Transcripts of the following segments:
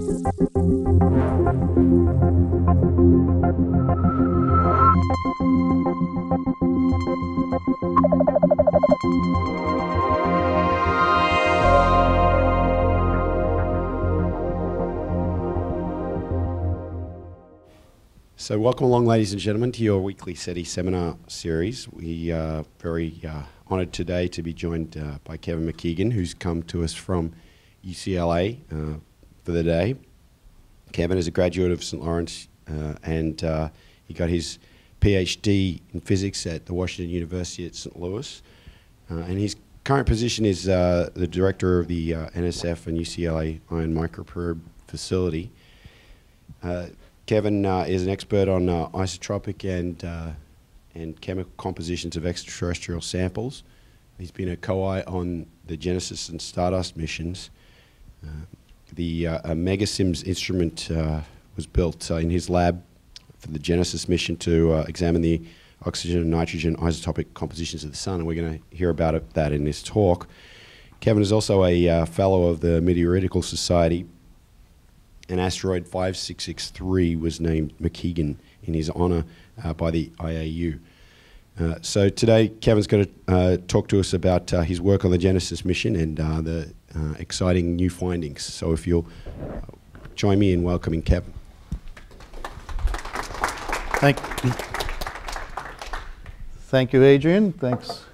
So welcome along, ladies and gentlemen, to your weekly SETI seminar series. We are very honoured today to be joined by Kevin McKeegan, who's come to us from UCLA for the day. Kevin is a graduate of St. Lawrence and he got his PhD in physics at the Washington University at St. Louis. And his current position is the director of the NSF and UCLA Ion Microprobe facility. Kevin is an expert on isotopic and chemical compositions of extraterrestrial samples. He's been a co-I on the Genesis and Stardust missions. The MegaSIMS instrument was built in his lab for the Genesis mission to examine the oxygen and nitrogen isotopic compositions of the sun, and we're going to hear about that in this talk. Kevin is also a fellow of the Meteoritical Society. And asteroid 5663 was named McKeegan in his honor by the IAU. So today, Kevin's going to talk to us about his work on the Genesis mission and the exciting new findings. So if you'll join me in welcoming Kevin. Thank you, Adrian. Thanks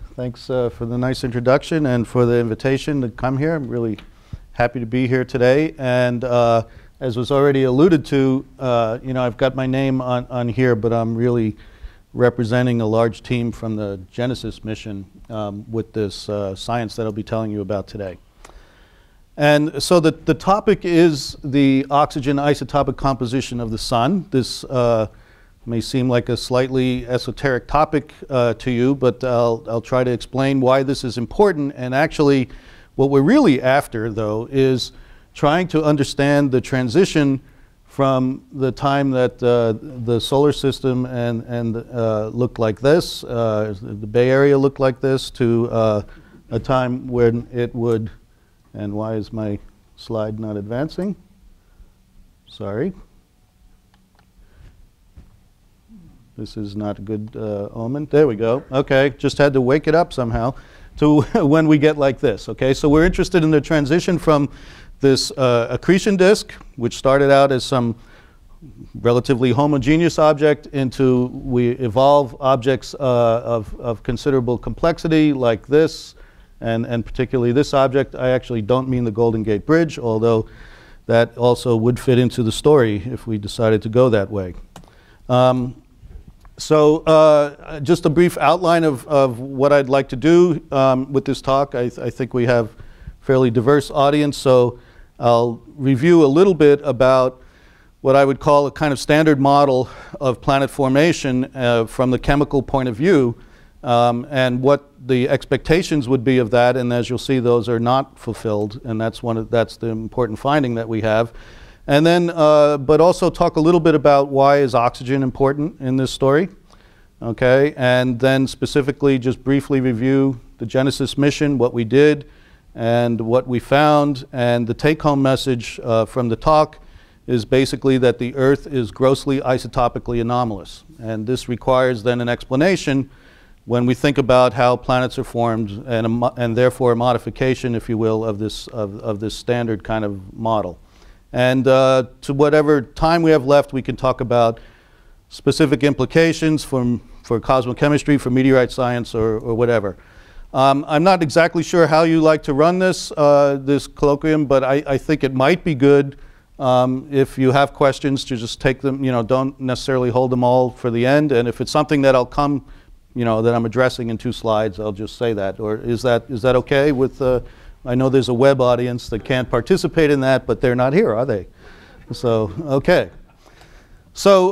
for the nice introduction and for the invitation to come here. I'm really happy to be here today. And as was already alluded to, you know, I've got my name on here, but I'm really representing a large team from the Genesis mission with this science that I'll be telling you about today. And so the topic is the oxygen isotopic composition of the sun. This may seem like a slightly esoteric topic to you, but I'll try to explain why this is important. And actually, what we're really after, though, is trying to understand the transition from the time that the solar system looked like this, the Bay Area looked like this, to a time when it would, and why is my slide not advancing? Sorry. This is not a good omen. There we go. Okay, just had to wake it up somehow to when we get like this. Okay, so we're interested in the transition from this accretion disk, which started out as some relatively homogeneous object, into we evolve objects of considerable complexity like this, and particularly this object. I actually don't mean the Golden Gate Bridge, although that also would fit into the story if we decided to go that way. So just a brief outline of what I'd like to do with this talk. I think we have a fairly diverse audience, so I'll review a little bit about what I would call a kind of standard model of planet formation from the chemical point of view, and what the expectations would be of that. And as you'll see, those are not fulfilled, and that's the important finding that we have. And then, but also talk a little bit about why is oxygen important in this story, okay? And then specifically just briefly review the Genesis mission, what we did, and what we found. And the take-home message from the talk is basically that the Earth is grossly isotopically anomalous. And this requires then an explanation when we think about how planets are formed, and therefore a modification, if you will, of this standard kind of model. And to whatever time we have left, we can talk about specific implications for cosmochemistry, for meteorite science, or whatever. I'm not exactly sure how you like to run this colloquium, but I think it might be good if you have questions to just take them, you know, don't necessarily hold them all for the end. And if it's something that I'll come, you know, that I'm addressing in 2 slides, I'll just say that. Or is that okay with, I know there's a web audience that can't participate in that, but they're not here, are they? So, okay. So,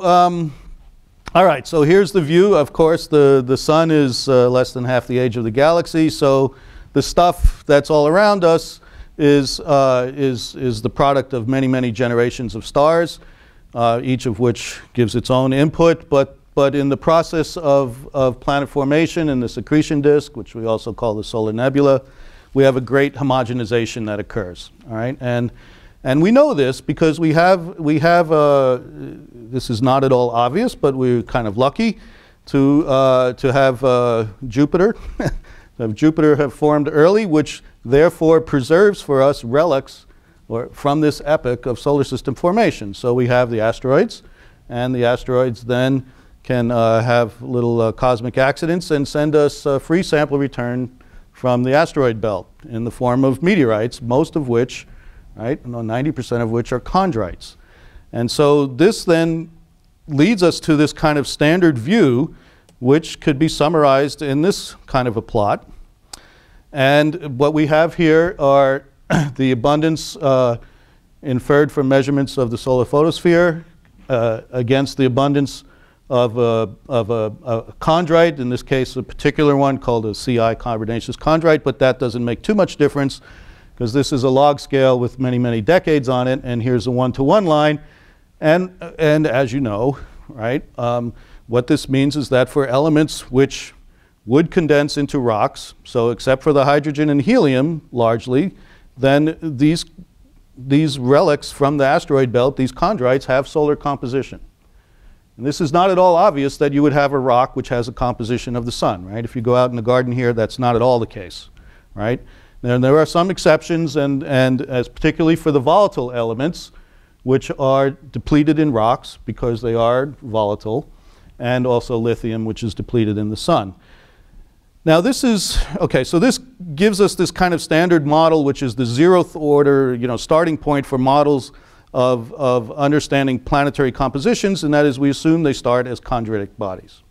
all right, so here's the view. Of course, the sun is less than half the age of the galaxy, so the stuff that's all around us is the product of many, many generations of stars, each of which gives its own input. But in the process of planet formation in this accretion disk, which we also call the solar nebula, we have a great homogenization that occurs. All right, and And we know this because we have this is not at all obvious, but we're kind of lucky to have Jupiter, Jupiter have formed early, which therefore preserves for us relics from this epoch of solar system formation. So we have the asteroids, and the asteroids then can have little cosmic accidents and send us a free sample return from the asteroid belt in the form of meteorites, most of which, right, 90% of which are chondrites. And so this then leads us to this kind of standard view, which could be summarized in this kind of a plot. And what we have here are the abundance inferred from measurements of the solar photosphere against the abundance of a chondrite, in this case a particular one called a CI carbonaceous chondrite, but that doesn't make too much difference because this is a log scale with many, many decades on it, and here's a one-to-one line. And as you know, right, what this means is that for elements which would condense into rocks, so except for the hydrogen and helium largely, then these relics from the asteroid belt, these chondrites, have solar composition. And this is not at all obvious that you would have a rock which has a composition of the sun, right? If you go out in the garden here, that's not at all the case, right? And there are some exceptions, and as particularly for the volatile elements, which are depleted in rocks because they are volatile, and also lithium, which is depleted in the sun. Now this is, okay, so this gives us this kind of standard model, which is the 0th order, starting point for models of understanding planetary compositions, and that is we assume they start as chondritic bodies.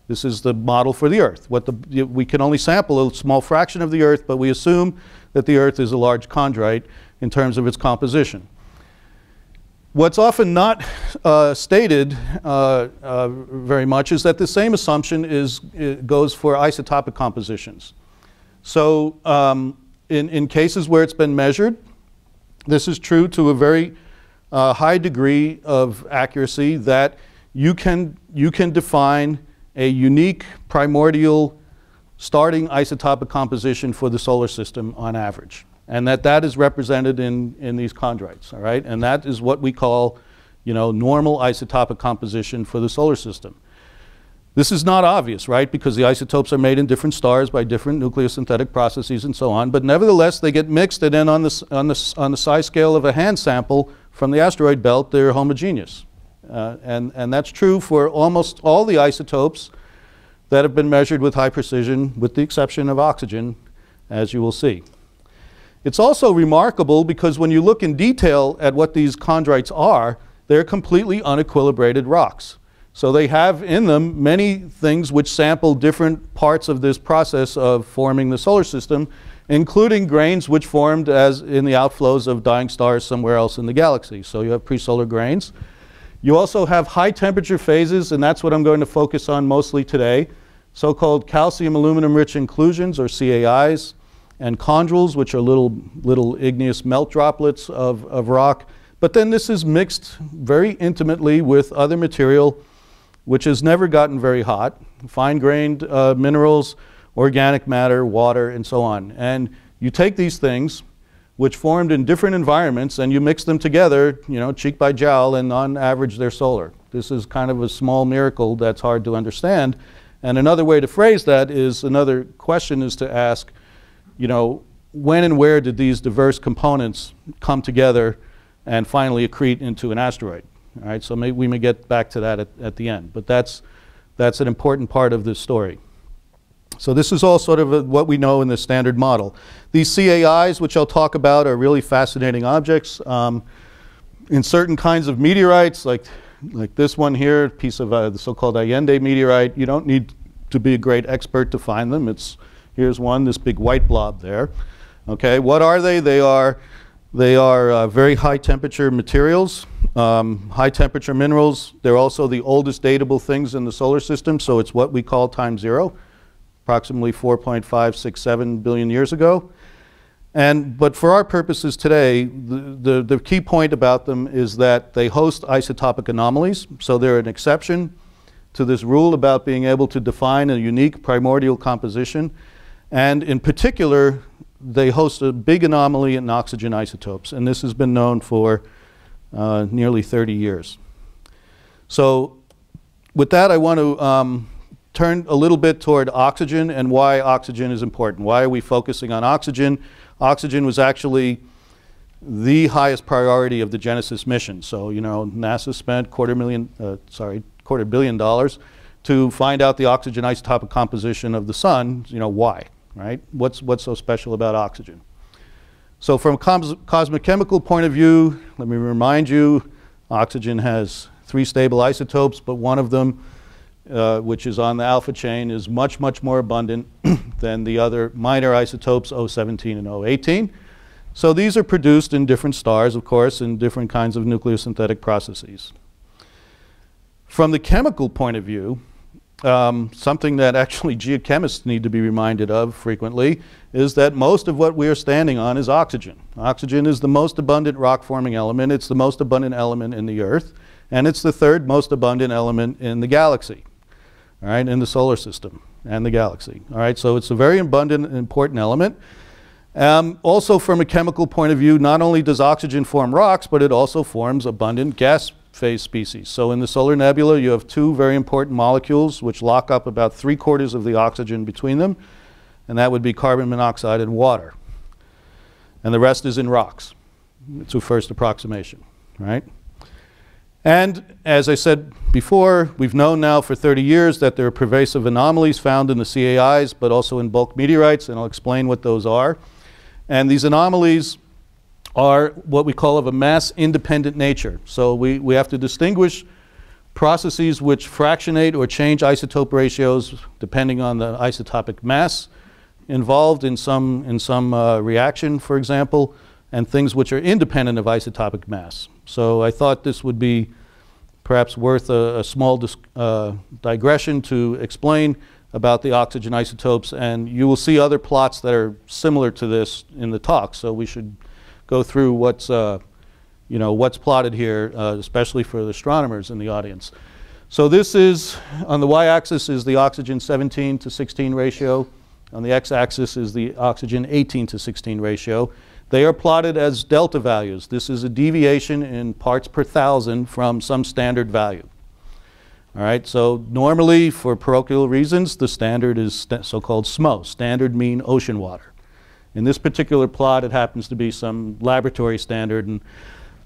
This is the model for the Earth. We can only sample a small fraction of the Earth, but we assume that the Earth is a large chondrite in terms of its composition. What's often not stated very much is that the same assumption goes for isotopic compositions. So in cases where it's been measured, this is true to a very high degree of accuracy that you can define a unique primordial starting isotopic composition for the solar system on average. And that is represented in these chondrites, all right? And that is what we call, normal isotopic composition for the solar system. This is not obvious, right? Because the isotopes are made in different stars by different nucleosynthetic processes and so on. But nevertheless, they get mixed, and then on the size scale of a hand sample from the asteroid belt, they're homogeneous. And that's true for almost all the isotopes that have been measured with high precision, with the exception of oxygen, as you will see. It's also remarkable because when you look in detail at what these chondrites are, they're completely unequilibrated rocks. So they have in them many things which sample different parts of this process of forming the solar system, including grains which formed as in the outflows of dying stars somewhere else in the galaxy. So you have presolar grains. You also have high temperature phases, and that's what I'm going to focus on mostly today, so-called calcium aluminum rich inclusions, or CAIs, and chondrules, which are little igneous melt droplets of rock. But then this is mixed very intimately with other material which has never gotten very hot, fine-grained minerals, organic matter, water, and so on. And you take these things, which formed in different environments, and you mix them together, cheek by jowl, and on average they're solar. This is kind of a small miracle that's hard to understand. And another way to phrase that is, another question is to ask, when and where did these diverse components come together and finally accrete into an asteroid? All right, so we may get back to that at the end, but that's an important part of this story. So this is all sort of what we know in the standard model. These CAIs, which I'll talk about, are really fascinating objects. In certain kinds of meteorites, like this one here, a piece of the so-called Allende meteorite, you don't need to be a great expert to find them. Here's one, this big white blob there. Okay, what are they? They are very high temperature materials, high temperature minerals. They're also the oldest datable things in the solar system, so it's what we call time zero, approximately 4.567 billion years ago. But for our purposes today, the key point about them is that they host isotopic anomalies, so they're an exception to this rule about being able to define a unique primordial composition. And in particular, they host a big anomaly in oxygen isotopes, and this has been known for nearly 30 years. So with that, I want to turn a little bit toward oxygen and why oxygen is important. Why are we focusing on oxygen? Oxygen was actually the highest priority of the Genesis mission. So, you know, NASA spent $250 million to find out the oxygen isotopic composition of the sun. You know, why, right? What's so special about oxygen? So from a cosmic chemical point of view, let me remind you, oxygen has 3 stable isotopes, but one of them, which is on the alpha chain, is much, much more abundant than the other minor isotopes, O17 and O18. So these are produced in different stars, of course, in different kinds of nucleosynthetic processes. From the chemical point of view, something that actually geochemists need to be reminded of frequently is that most of what we are standing on is oxygen. Oxygen is the most abundant rock-forming element. It's the most abundant element in the Earth, and it's the 3rd most abundant element in the galaxy, all right, in the solar system and the galaxy. All right, so it's a very abundant and important element. Also, from a chemical point of view, not only does oxygen form rocks, but it also forms abundant gas phase species. So in the solar nebula, you have 2 very important molecules which lock up about 3/4 of the oxygen between them, and that would be carbon monoxide and water. And the rest is in rocks. It's a first approximation, right? And as I said before, we've known now for 30 years that there are pervasive anomalies found in the CAIs, but also in bulk meteorites, and I'll explain what those are. And these anomalies are what we call of a mass-independent nature. So we have to distinguish processes which fractionate or change isotope ratios depending on the isotopic mass involved in some reaction, for example, and things which are independent of isotopic mass. So I thought this would be perhaps worth a small digression to explain about the oxygen isotopes, and you will see other plots that are similar to this in the talk. So we should go through what's plotted here, especially for the astronomers in the audience. So this is, on the y-axis is the oxygen 17 to 16 ratio. On the x-axis is the oxygen 18 to 16 ratio. They are plotted as delta values. This is a deviation in parts per thousand from some standard value. All right, so normally for parochial reasons, the standard is so-called SMO, standard mean ocean water. In this particular plot, it happens to be some laboratory standard, and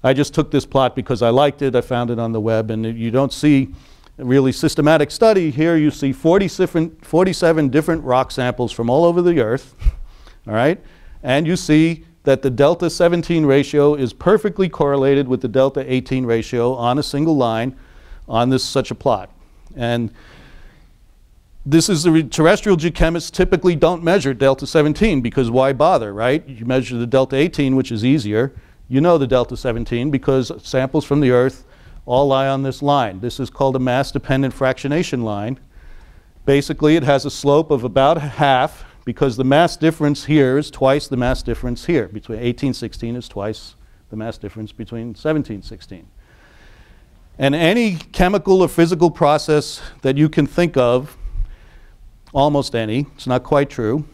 I just took this plot because I liked it. I found it on the web, and you don't see a really systematic study. Here you see 47 different rock samples from all over the Earth, all right? And you see that the delta 17 ratio is perfectly correlated with the delta 18 ratio on a single line on such a plot. And this is the terrestrial geochemists typically don't measure delta 17 because why bother, right? You measure the delta 18, which is easier. You know the delta 17 because samples from the Earth all lie on this line. This is called a mass-dependent fractionation line. Basically, it has a slope of about half because the mass difference here is twice the mass difference here. Between 1816 is twice the mass difference between 1716. And any chemical or physical process that you can think of, almost any, it's not quite true,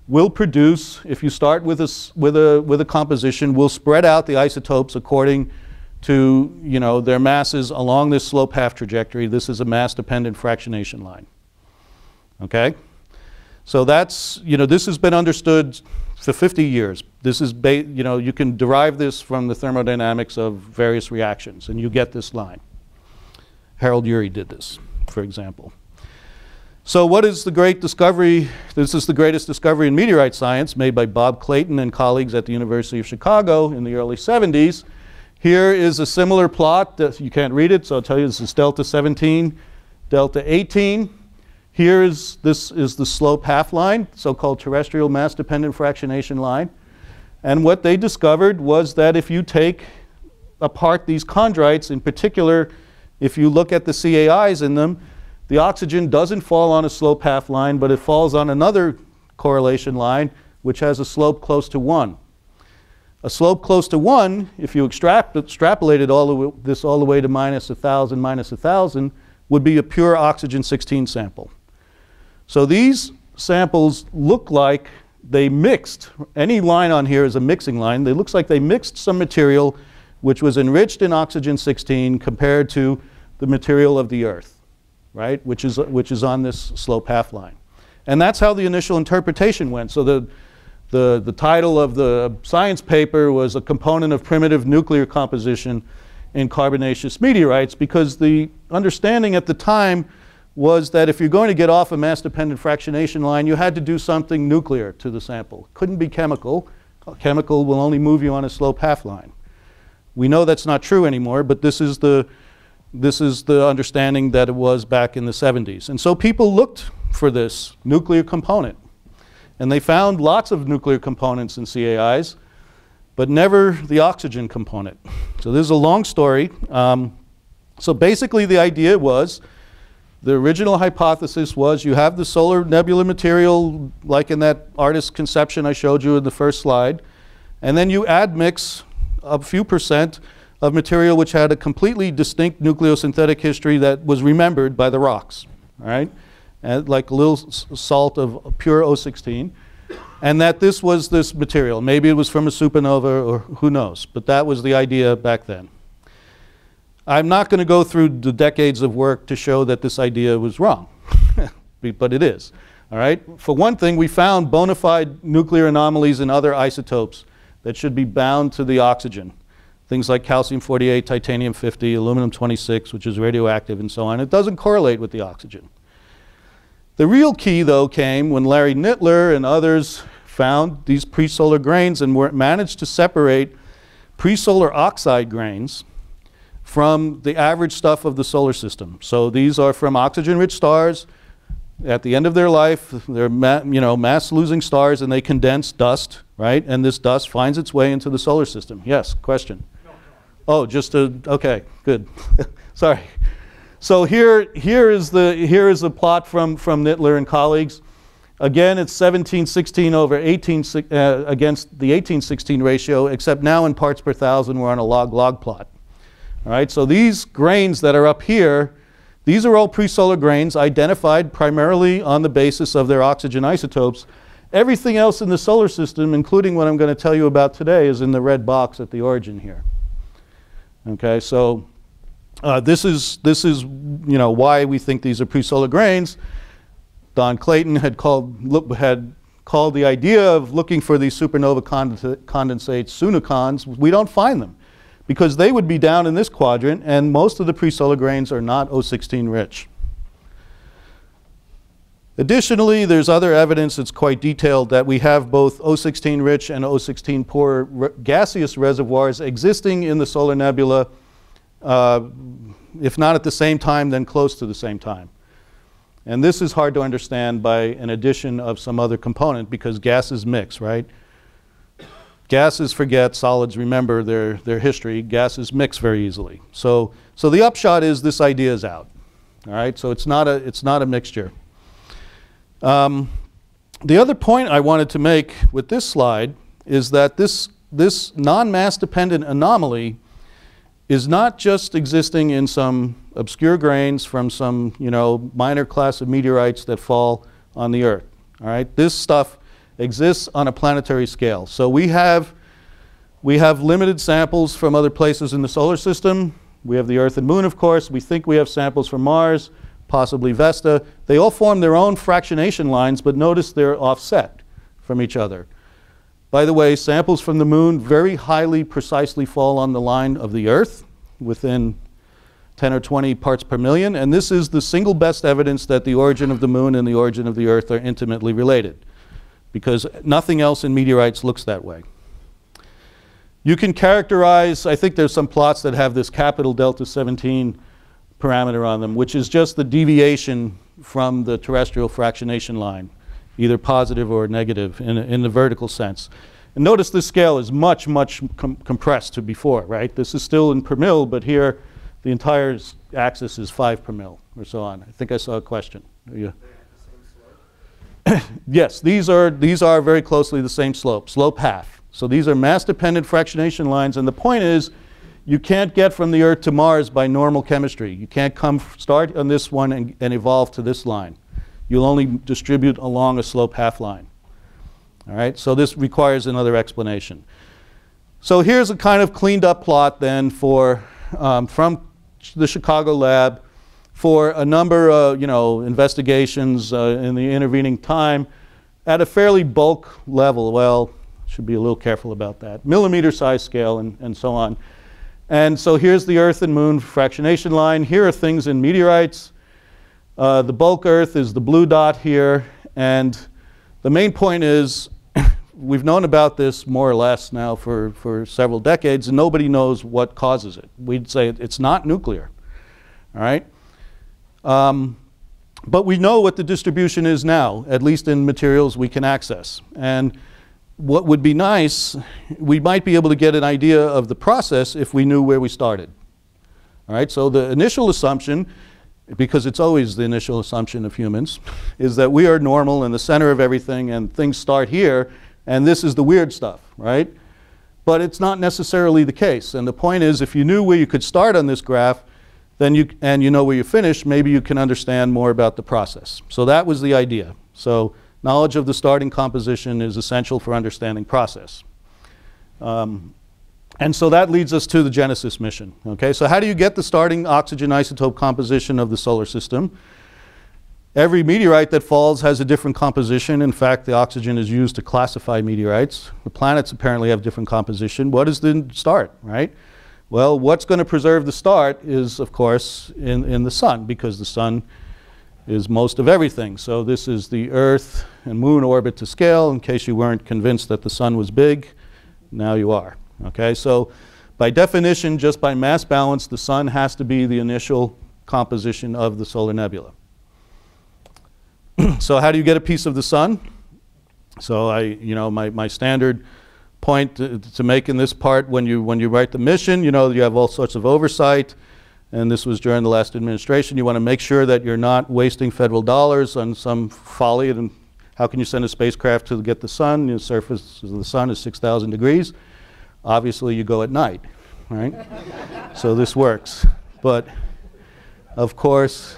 will produce, if you start with a composition, will spread out the isotopes according to their masses along this slope half trajectory. This is a mass-dependent fractionation line. Okay? So that's, this has been understood for 50 years. This is, you can derive this from the thermodynamics of various reactions, and you get this line. Harold Urey did this, for example. So what is the great discovery? This is the greatest discovery in meteorite science made by Bob Clayton and colleagues at the University of Chicago in the early 70s. Here is a similar plot. You can't read it, so I'll tell you this is delta 17, delta 18. This is the slope half line, so-called terrestrial mass-dependent fractionation line. And what they discovered was that if you take apart these chondrites, in particular, if you look at the CAIs in them, the oxygen doesn't fall on a slope half line, but it falls on another correlation line, which has a slope close to 1. A slope close to 1, if you extrapolated this all the way to minus 1,000, would be a pure oxygen 16 sample. So these samples look like they mixed, any line on here is a mixing line. It looks like they mixed some material which was enriched in oxygen-16 compared to the material of the Earth, right? Which is on this slope half line. And that's how the initial interpretation went. So the title of the science paper was A Component of Primitive Nuclear Composition in Carbonaceous Meteorites, because the understanding at the time was that if you're going to get off a mass-dependent fractionation line, you had to do something nuclear to the sample. It couldn't be chemical. Chemical will only move you on a slope half line. We know that's not true anymore, but this is the understanding that it was back in the 70s. And so people looked for this nuclear component. And they found lots of nuclear components in CAIs, but never the oxygen component. So this is a long story. So basically the idea was, the original hypothesis was you have the solar nebula material, like in that artist's conception I showed you in the first slide, and then you admix a few percent of material which had a completely distinct nucleosynthetic history that was remembered by the rocks, all right? And like a little salt of pure O16, and that this was this material. Maybe it was from a supernova, or who knows, but that was the idea back then. I'm not going to go through the decades of work to show that this idea was wrong, but it is, all right? For one thing, we found bona fide nuclear anomalies in other isotopes that should be bound to the oxygen. Things like calcium-48, titanium-50, aluminum-26, which is radioactive, and so on. It doesn't correlate with the oxygen. The real key, though, came when Larry Nittler and others found these pre-solar grains and managed to separate pre-solar oxide grains from the average stuff of the solar system. So these are from oxygen-rich stars. At the end of their life, they're mass-losing stars, and they condense dust, right? And this dust finds its way into the solar system. Yes, question? Oh, just a, okay, good. Sorry. So here is a plot from Nittler and colleagues. Again, it's 1716 over 18 against the 1816 ratio, except now in parts per thousand we're on a log-log plot. All right, so these grains that are up here, these are all pre-solar grains identified primarily on the basis of their oxygen isotopes. Everything else in the solar system, including what I'm going to tell you about today, is in the red box at the origin here. Okay, so this is why we think these are pre-solar grains. Don Clayton had called the idea of looking for these supernova condensates sunocons. We don't find them because they would be down in this quadrant, and most of the pre-solar grains are not O16 rich. Additionally, there's other evidence that's quite detailed that we have both O16 rich and O16 poor gaseous reservoirs existing in the solar nebula, if not at the same time, then close to the same time. And this is hard to understand by an addition of some other component, because gases mix, right? Gases forget, solids remember their history. Gases mix very easily. So the upshot is this idea is out. All right, so it's not a mixture. The other point I wanted to make with this slide is that this non-mass dependent anomaly is not just existing in some obscure grains from some minor class of meteorites that fall on the Earth. All right, this stuff exists on a planetary scale. So we have limited samples from other places in the solar system. We have the Earth and Moon, of course. We think we have samples from Mars, possibly Vesta. They all form their own fractionation lines, but notice they're offset from each other. By the way, samples from the Moon very highly precisely fall on the line of the Earth within 10 or 20 parts per million, and this is the single best evidence that the origin of the Moon and the origin of the Earth are intimately related, because nothing else in meteorites looks that way. You can characterize, I think there's some plots that have this capital delta 17 parameter on them, which is just the deviation from the terrestrial fractionation line, either positive or negative in the vertical sense. And notice this scale is much compressed to before, right? This is still in per mil, but here the entire axis is 5 per mil or so on. I think I saw a question. Yeah. Yes, these are very closely the same slope, slope half. So these are mass-dependent fractionation lines, and the point is you can't get from the Earth to Mars by normal chemistry. You can't start on this one and evolve to this line. You'll only distribute along a slope half line. All right, so this requires another explanation. So here's a kind of cleaned up plot then for, from the Chicago lab for a number of investigations in the intervening time at a fairly bulk level. Well, should be a little careful about that. Millimeter size scale and so on. And so here's the Earth and Moon fractionation line. Here are things in meteorites. The bulk Earth is the blue dot here. And the main point is we've known about this more or less now for several decades, and nobody knows what causes it. We'd say it's not nuclear. All right? But we know what the distribution is now, at least in materials we can access. And what would be nice, we might be able to get an idea of the process if we knew where we started. All right, so the initial assumption, because it's always the initial assumption of humans, is that we are normal in the center of everything and things start here and this is the weird stuff, right? But it's not necessarily the case. And the point is, if you knew where you could start on this graph, then you know where you finish, maybe you can understand more about the process. So that was the idea. So knowledge of the starting composition is essential for understanding process. And so that leads us to the Genesis mission. Okay, so how do you get the starting oxygen isotope composition of the solar system? Every meteorite that falls has a different composition. In fact, the oxygen is used to classify meteorites. The planets apparently have different composition. What is the start, right? Well, what's going to preserve the start is, of course, in the sun, because the sun is most of everything. So this is the Earth and Moon orbit to scale. In case you weren't convinced that the sun was big, now you are. Okay, so by definition, just by mass balance, the sun has to be the initial composition of the solar nebula. So how do you get a piece of the sun? So my standard point to make in this part, when you write the mission, you have all sorts of oversight, and this was during the last administration. You want to make sure that you're not wasting federal dollars on some folly. And how can you send a spacecraft to get the sun? The surface of the sun is 6,000 degrees. Obviously, you go at night, right? So this works. But of course,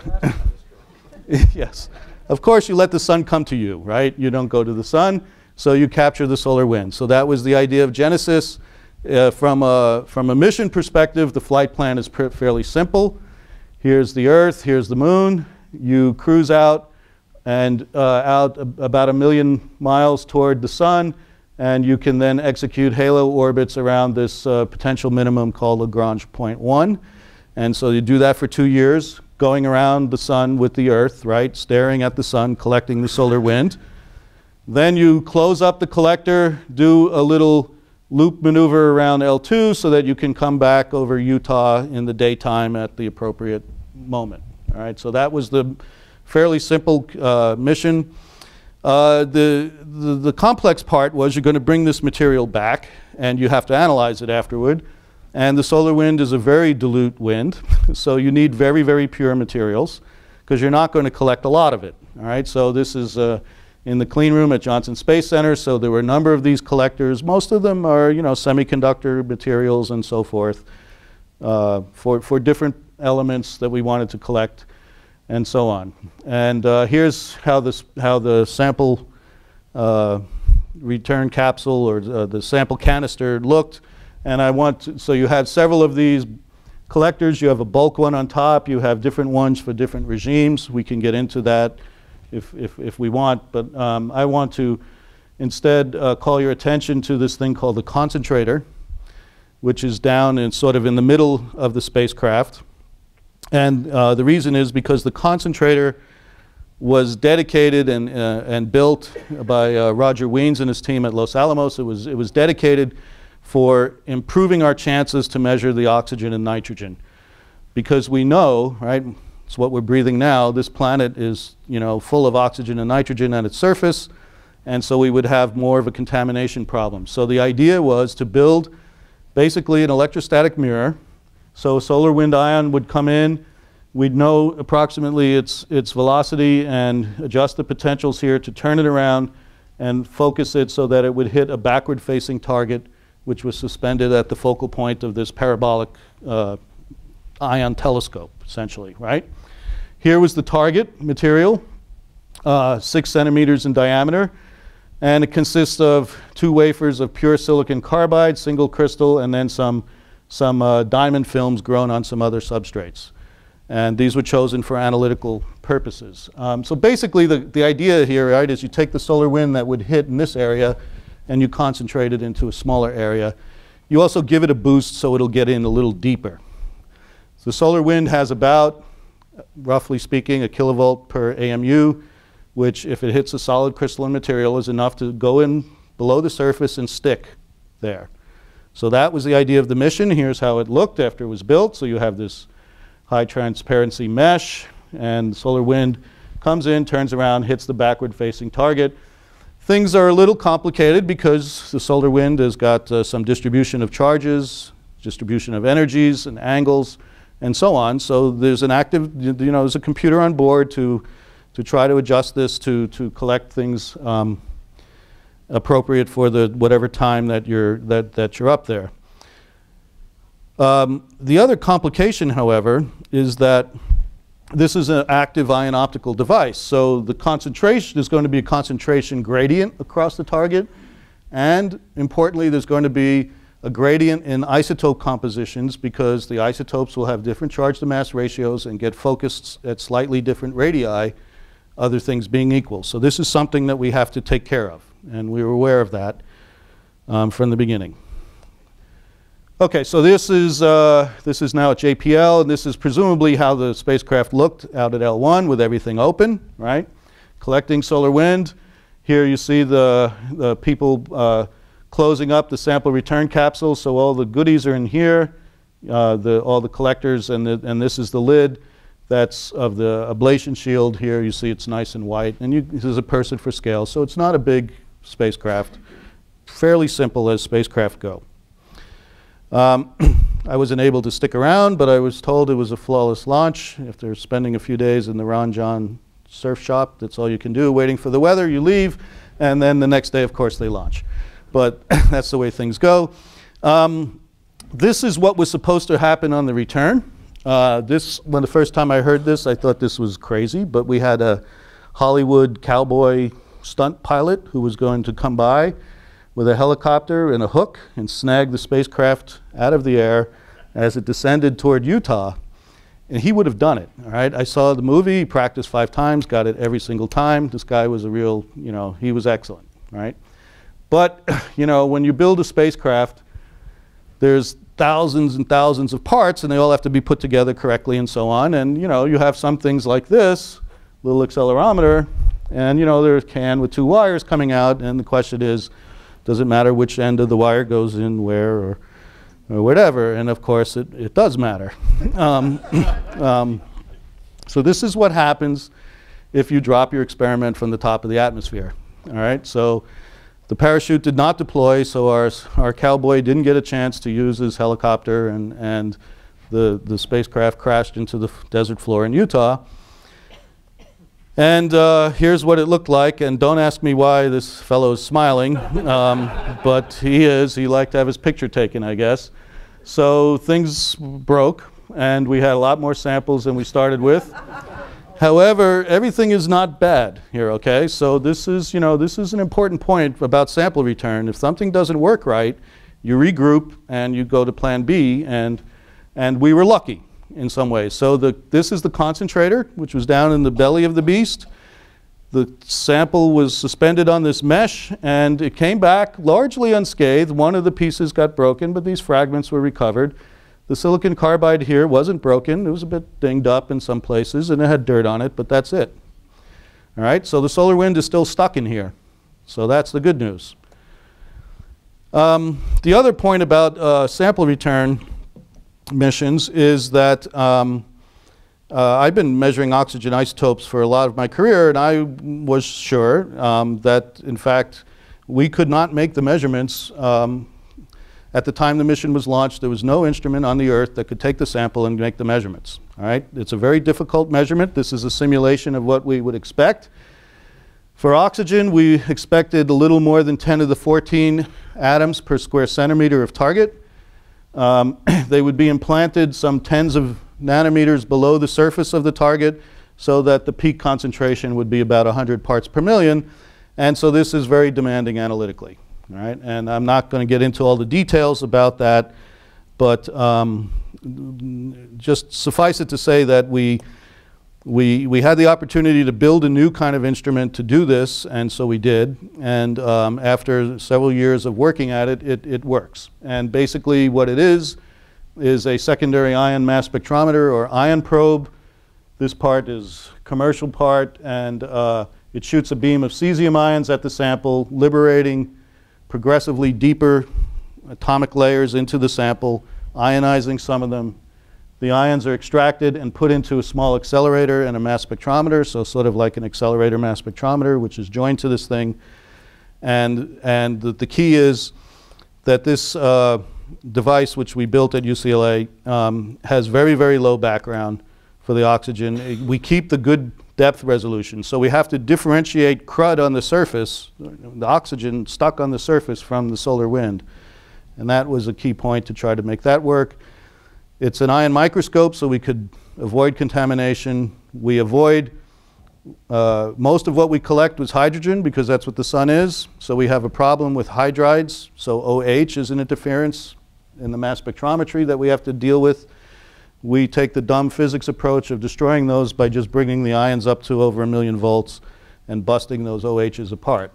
yes. Of course, you let the sun come to you, right? You don't go to the sun, so you capture the solar wind. So that was the idea of Genesis. From a mission perspective, the flight plan is fairly simple. Here's the Earth, here's the Moon. You cruise out and out about 1 million miles toward the sun, and you can then execute halo orbits around this potential minimum called Lagrange point 1. And so you do that for 2 years, going around the sun with the Earth, right, staring at the sun, collecting the solar wind. Then you close up the collector, do a little loop maneuver around L2 so that you can come back over Utah in the daytime at the appropriate moment. All right, so that was the fairly simple mission. The complex part was you're going to bring this material back and you have to analyze it afterward. And the solar wind is a very dilute wind, so you need very, very pure materials because you're not going to collect a lot of it. All right, so this is in the clean room at Johnson Space Center, so there were a number of these collectors. Most of them are, semiconductor materials and so forth for different elements that we wanted to collect and so on. And here's how the sample return capsule or the sample canister looked. And so you have several of these collectors. You have a bulk one on top. You have different ones for different regimes. We can get into that if we want. But I want to instead call your attention to this thing called the Concentrator, which is down in sort of in the middle of the spacecraft. And the reason is because the Concentrator was dedicated and built by Roger Wiens and his team at Los Alamos. It was dedicated for improving our chances to measure the oxygen and nitrogen. Because we know, right, it's what we're breathing now, this planet is, full of oxygen and nitrogen at its surface, and so we would have more of a contamination problem. So the idea was to build basically an electrostatic mirror. So a solar wind ion would come in, we'd know approximately its velocity and adjust the potentials here to turn it around and focus it so that it would hit a backward-facing target which was suspended at the focal point of this parabolic ion telescope, essentially, right? Here was the target material, 6 centimeters in diameter, And it consists of 2 wafers of pure silicon carbide, single crystal, and then some diamond films grown on some other substrates. And these were chosen for analytical purposes. So basically the idea here, right, is you take the solar wind that would hit in this area and you concentrate it into a smaller area. You also give it a boost so it'll get in a little deeper. So the solar wind has about, roughly speaking, 1 kilovolt per AMU, which if it hits a solid crystalline material is enough to go in below the surface and stick there. So that was the idea of the mission. Here's how it looked after it was built. So you have this high transparency mesh, and the solar wind comes in, turns around, hits the backward facing target. Things are a little complicated because the solar wind has got some distribution of charges, distribution of energies and angles, and so on. So there's an active, there's a computer on board to try to adjust this to collect things appropriate for the whatever time that you're up there. The other complication, however, is that this is an active ion optical device. So the concentration is going to be a concentration gradient across the target, and importantly, there's going to be a gradient in isotope compositions because the isotopes will have different charge to mass ratios and get focused at slightly different radii, other things being equal. So this is something that we have to take care of, and we were aware of that from the beginning. Okay, so this is now at JPL, and this is presumably how the spacecraft looked out at L1 with everything open, right? Collecting solar wind. Here you see the people closing up the sample return capsule, so all the goodies are in here, all the collectors, and this is the lid. That's of the ablation shield. Here you see it's nice and white, and this is a person for scale, so it's not a big spacecraft. Fairly simple as spacecraft go. I wasn't able to stick around, but I was told it was a flawless launch. After spending a few days in the Ron John surf shop, that's all you can do, waiting for the weather, you leave, and then the next day, of course, they launch. But that's the way things go. This is what was supposed to happen on the return. When the first time I heard this, I thought this was crazy, but we had a Hollywood cowboy stunt pilot who was going to come by with a helicopter and a hook and snag the spacecraft out of the air as it descended toward Utah. And he would have done it, all right? I saw the movie, he practiced 5 times, got it every single time. This guy was a real, he was excellent, right? But, when you build a spacecraft, there's thousands and thousands of parts, and they all have to be put together correctly and so on. And, you have some things like this, little accelerometer, and, there's a can with 2 wires coming out, and the question is, does it matter which end of the wire goes in where or whatever? And of course, it does matter. So this is what happens if you drop your experiment from the top of the atmosphere. All right, so the parachute did not deploy, so our cowboy didn't get a chance to use his helicopter, and the spacecraft crashed into the desert floor in Utah. And here's what it looked like, and don't ask me why this fellow is smiling, but he is. He liked to have his picture taken, I guess. So things broke, and we had a lot more samples than we started with. However, everything is not bad here, okay? So this is an important point about sample return. If something doesn't work right, you regroup and you go to plan B, and we were lucky in some ways. So this is the concentrator, which was down in the belly of the beast. The sample was suspended on this mesh, and it came back largely unscathed. One of the pieces got broken, but these fragments were recovered. The silicon carbide here wasn't broken. It was a bit dinged up in some places, and it had dirt on it, but that's it. All right, so the solar wind is still stuck in here. So that's the good news. The other point about sample return missions is that I've been measuring oxygen isotopes for a lot of my career, and I was sure that, in fact, we could not make the measurements. At the time the mission was launched, there was no instrument on the Earth that could take the sample and make the measurements. All right? It's a very difficult measurement. This is a simulation of what we would expect. For oxygen, we expected a little more than 10 to the 14 atoms per square centimeter of target. They would be implanted some tens of nanometers below the surface of the target so that the peak concentration would be about 100 parts per million. And so this is very demanding analytically. All right? And I'm not going to get into all the details about that, but just suffice it to say that we had the opportunity to build a new kind of instrument to do this, and so we did. And after several years of working at it, it works. And basically what it is a secondary ion mass spectrometer or ion probe. This part is commercial part, and it shoots a beam of cesium ions at the sample, liberating progressively deeper atomic layers into the sample, ionizing some of them. The ions are extracted and put into a small accelerator and a mass spectrometer, so sort of like an accelerator mass spectrometer, which is joined to this thing. And the key is that this device, which we built at UCLA, has very, very low background for the oxygen. We keep the good depth resolution, so we have to differentiate crud on the surface, the oxygen stuck on the surface, from the solar wind. And that was a key point to try to make that work. It's an ion microscope, so we could avoid contamination. We avoid, most of what we collect was hydrogen because that's what the sun is. So we have a problem with hydrides. So OH is an interference in the mass spectrometry that we have to deal with. We take the dumb physics approach of destroying those by just bringing the ions up to over 1 million volts and busting those OHs apart.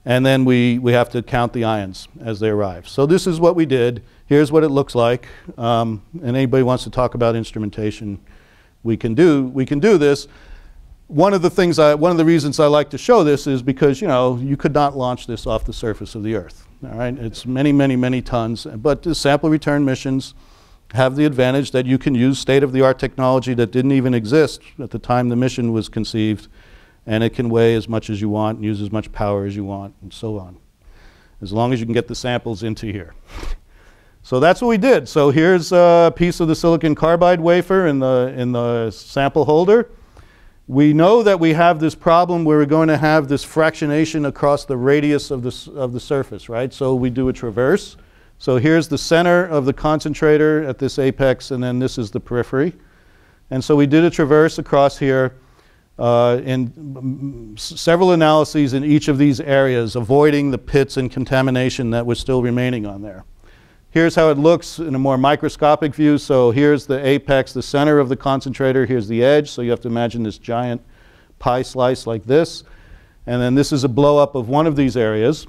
And then we have to count the ions as they arrive. So this is what we did. Here's what it looks like. And anybody wants to talk about instrumentation, we can do this. One of the reasons I like to show this is because, you could not launch this off the surface of the Earth. All right, it's many, many, many tons. But the sample return missions have the advantage that you can use state-of-the-art technology that didn't even exist at the time the mission was conceived. And it can weigh as much as you want, and use as much power as you want, and so on, as long as you can get the samples into here. So that's what we did. So here's a piece of the silicon carbide wafer in the sample holder. We know that we have this problem where we're going to have this fractionation across the radius of the surface, right? So we do a traverse. So here's the center of the concentrator at this apex, and then this is the periphery. And so we did a traverse across here. In several analyses in each of these areas, avoiding the pits and contamination that was still remaining on there. Here's how it looks in a more microscopic view. So here's the apex, the center of the concentrator. Here's the edge. So you have to imagine this giant pie slice like this. And then this is a blow up of one of these areas.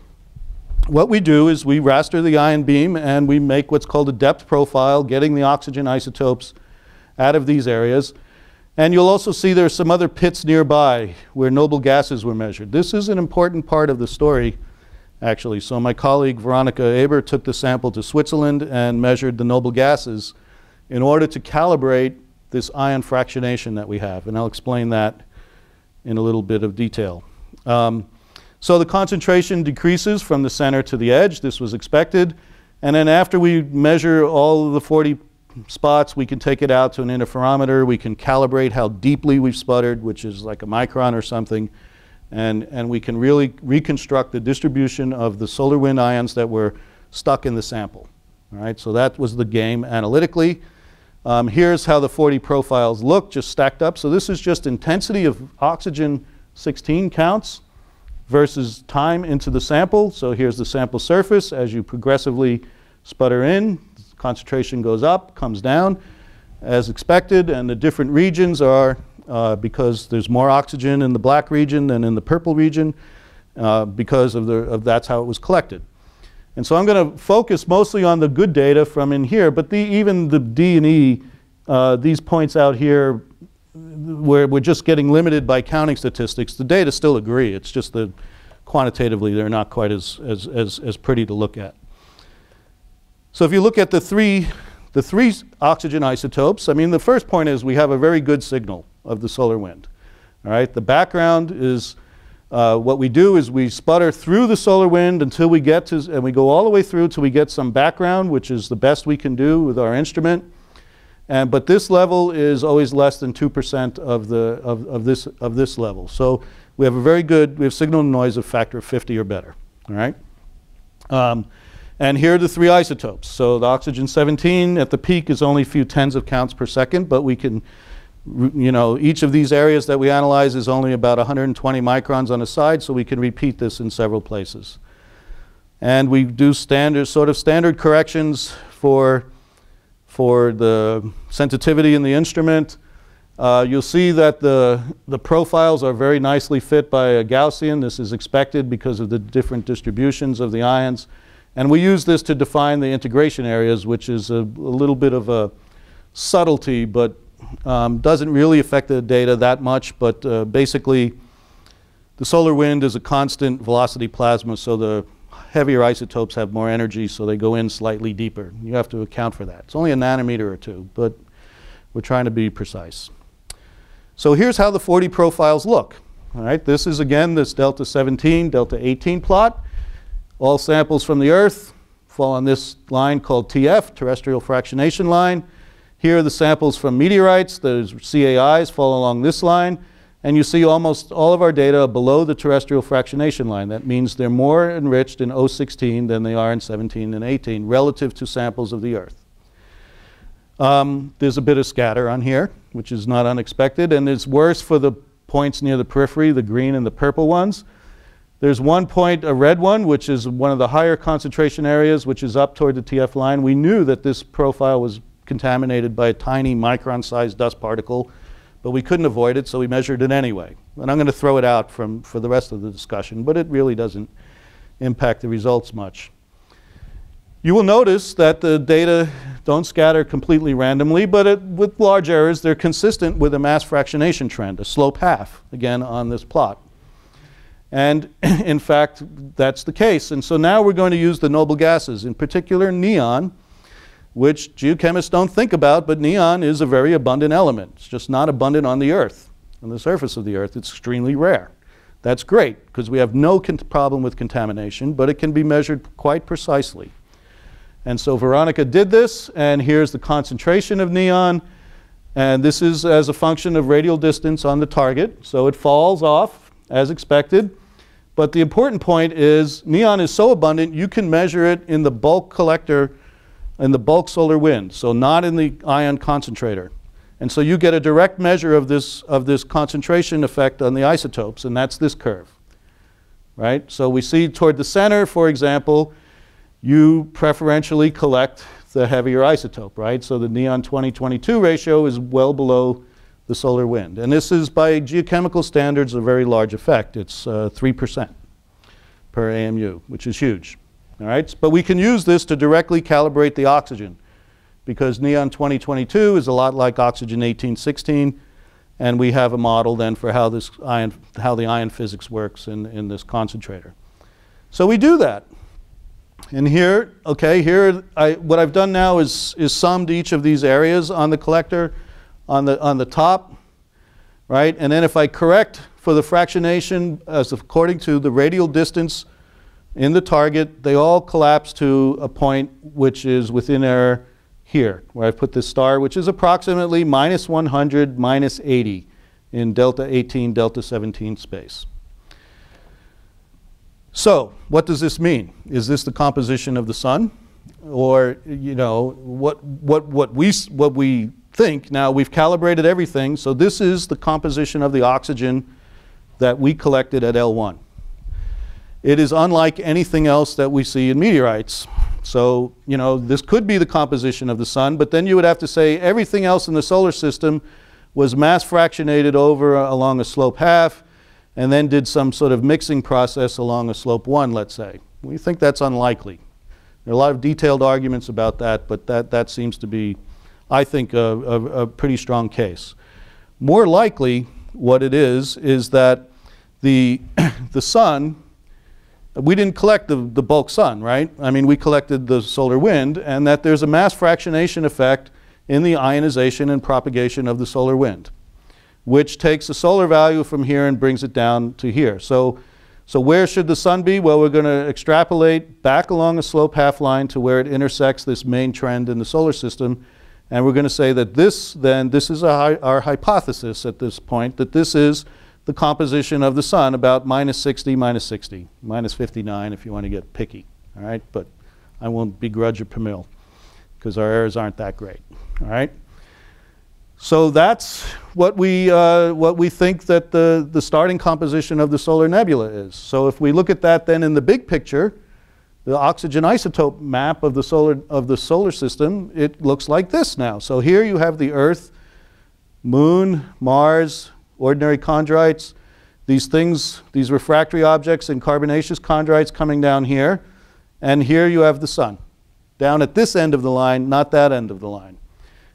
What we do is we raster the ion beam and we make what's called a depth profile, getting the oxygen isotopes out of these areas. And you'll also see there are some other pits nearby where noble gases were measured. This is an important part of the story, actually. So my colleague Veronica Aber took the sample to Switzerland and measured the noble gases in order to calibrate this ion fractionation that we have. And I'll explain that in a little bit of detail. So the concentration decreases from the center to the edge. This was expected. And then after we measure all of the 40 spots, we can take it out to an interferometer. We can calibrate how deeply we've sputtered, which is like a micron or something. And we can really reconstruct the distribution of the solar wind ions that were stuck in the sample. All right, so that was the game analytically. Here's how the 40 profiles look, just stacked up. So this is just intensity of oxygen 16 counts versus time into the sample. So here's the sample surface. As you progressively sputter in, concentration goes up, comes down as expected, and the different regions are, because there's more oxygen in the black region than in the purple region, because of that's how it was collected. And so I'm going to focus mostly on the good data from in here, but even the D and E, these points out here, where we're just getting limited by counting statistics, the data still agree. It's just that quantitatively they're not quite as pretty to look at. So if you look at the three oxygen isotopes, I mean, the first point is we have a very good signal of the solar wind. All right, the background is what we do is we sputter through the solar wind until we get to, and we go all the way through till we get some background, which is the best we can do with our instrument. But this level is always less than 2% of this level. So we have we have signal to noise of factor of 50 or better. All right. And here are the three isotopes. So the oxygen 17 at the peak is only a few tens of counts per second, but we can Each of these areas that we analyze is only about 120 microns on a side, so we can repeat this in several places. And we do standard corrections for the sensitivity in the instrument. You'll see that the profiles are very nicely fit by a Gaussian. This is expected because of the different distributions of the ions. And we use this to define the integration areas, which is a little bit of a subtlety, but doesn't really affect the data that much. But basically, the solar wind is a constant velocity plasma, so the heavier isotopes have more energy, so they go in slightly deeper. You have to account for that. It's only a nanometer or two, but we're trying to be precise. So here's how the 40 profiles look. All right, this is again this delta 17, delta 18 plot. All samples from the Earth fall on this line called TF, terrestrial fractionation line. Here are the samples from meteorites. Those CAIs fall along this line. And you see almost all of our data below the terrestrial fractionation line. That means they're more enriched in 016 than they are in 17 and 18 relative to samples of the Earth. There's a bit of scatter on here, which is not unexpected. And it's worse for the points near the periphery, the green and the purple ones. There's one point, a red one, which is one of the higher concentration areas, which is up toward the TF line. We knew that this profile was contaminated by a tiny micron-sized dust particle, but we couldn't avoid it, so we measured it anyway. And I'm going to throw it out for the rest of the discussion, but it really doesn't impact the results much. You will notice that the data don't scatter completely randomly, but with large errors, they're consistent with a mass fractionation trend, a slope half, again, on this plot. And in fact, that's the case. And so now we're going to use the noble gases, in particular neon, which geochemists don't think about, but neon is a very abundant element. It's just not abundant on the Earth, on the surface of the Earth. It's extremely rare. That's great, because we have no problem with contamination, but it can be measured quite precisely. And so Veronica did this, and here's the concentration of neon. And this is as a function of radial distance on the target. So it falls off, as expected. But the important point is neon is so abundant, you can measure it in the bulk collector, in the bulk solar wind, so not in the ion concentrator. And so you get a direct measure of this concentration effect on the isotopes, and that's this curve, right? So we see toward the center, for example, you preferentially collect the heavier isotope, right? So the neon 20-22 ratio is well below the solar wind. And this is, by geochemical standards, a very large effect. It's 3% per AMU, which is huge. All right? But we can use this to directly calibrate the oxygen, because neon 20-22 is a lot like oxygen 18-16, and we have a model then for how the ion physics works in this concentrator. So we do that. And here, what I've done now is summed each of these areas on the collector on the top, right? And then if I correct for the fractionation as according to the radial distance in the target, they all collapse to a point which is within error here, where I've put this star, which is approximately -100, -80 in delta 18, delta 17 space. So what does this mean? Is this the composition of the sun? Or, what we think, now we've calibrated everything, so this is the composition of the oxygen that we collected at L1. It is unlike anything else that we see in meteorites. So, this could be the composition of the sun, but then you would have to say everything else in the solar system was mass fractionated over along a slope half, and then did some sort of mixing process along a slope 1, let's say. We think that's unlikely. There are a lot of detailed arguments about that, but that seems to be, I think, a pretty strong case. More likely, what it is that the sun, we didn't collect the bulk sun, right? I mean, we collected the solar wind, and that there's a mass fractionation effect in the ionization and propagation of the solar wind, which takes the solar value from here and brings it down to here. So where should the sun be? Well, we're going to extrapolate back along a slope half line to where it intersects this main trend in the solar system. And we're going to say that this is our hypothesis at this point, that this is the composition of the sun, about -60, -60, -59 if you want to get picky. All right? But I won't begrudge a per mil, because our errors aren't that great. All right? So that's what we think that the starting composition of the solar nebula is. So if we look at that then in the big picture, the oxygen isotope map of the solar system, it looks like this now. So here you have the Earth, Moon, Mars, ordinary chondrites, these things, these refractory objects and carbonaceous chondrites coming down here, and here you have the Sun, down at this end of the line, not that end of the line.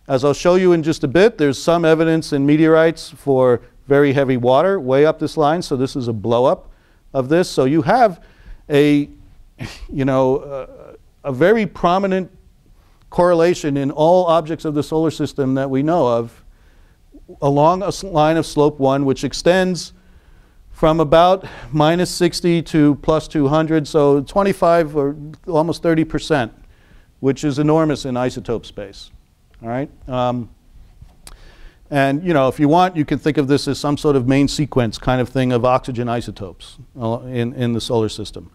As I'll show you in just a bit, there's some evidence in meteorites for very heavy water way up this line, so this is a blow-up of this. So you have a, a very prominent correlation in all objects of the solar system that we know of along a line of slope 1, which extends from about -60 to +200, so 25 or almost 30%, which is enormous in isotope space. All right? And if you want, you can think of this as some sort of main sequence kind of thing of oxygen isotopes in the solar system.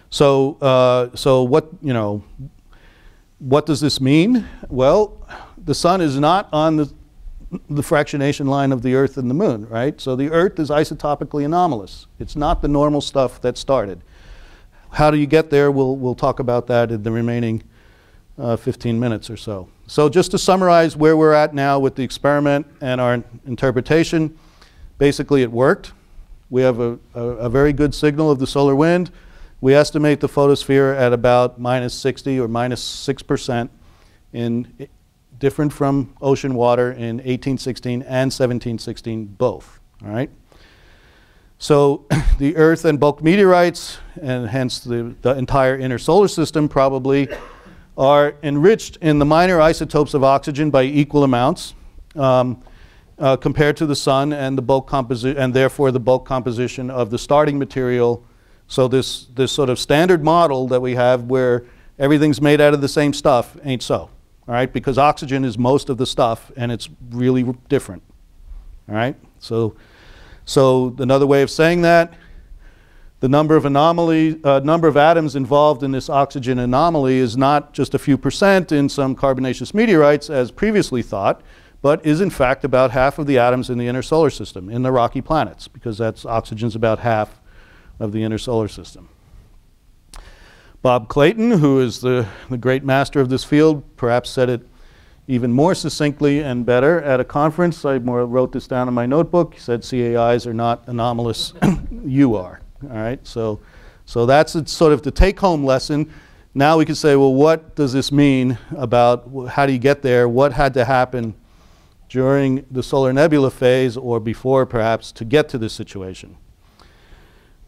So, what does this mean? Well, the Sun is not on the fractionation line of the Earth and the Moon, right? So the Earth is isotopically anomalous. It's not the normal stuff that started. How do you get there? We'll talk about that in the remaining 15 minutes or so. So just to summarize where we're at now with the experiment and our interpretation, basically it worked. We have a very good signal of the solar wind. We estimate the photosphere at about -60 or -6% different from ocean water in 1816 and 1716 both, all right? So the Earth and bulk meteorites, and hence the entire inner solar system probably, are enriched in the minor isotopes of oxygen by equal amounts compared to the Sun and the bulk composition, and therefore the bulk composition of the starting material. So this sort of standard model that we have where everything's made out of the same stuff ain't so. All right, because oxygen is most of the stuff, and it's really different. All right, so another way of saying that, the number of atoms involved in this oxygen anomaly is not just a few percent in some carbonaceous meteorites, as previously thought, but is in fact about half of the atoms in the inner solar system, in the rocky planets, because oxygen's about half of the inner solar system. Bob Clayton, who is the great master of this field, perhaps said it even more succinctly and better at a conference. I wrote this down in my notebook. He said, CAIs are not anomalous, you are. All right, so that's sort of the take-home lesson. Now we can say, well, what does this mean about how do you get there? What had to happen during the solar nebula phase or before, perhaps, to get to this situation?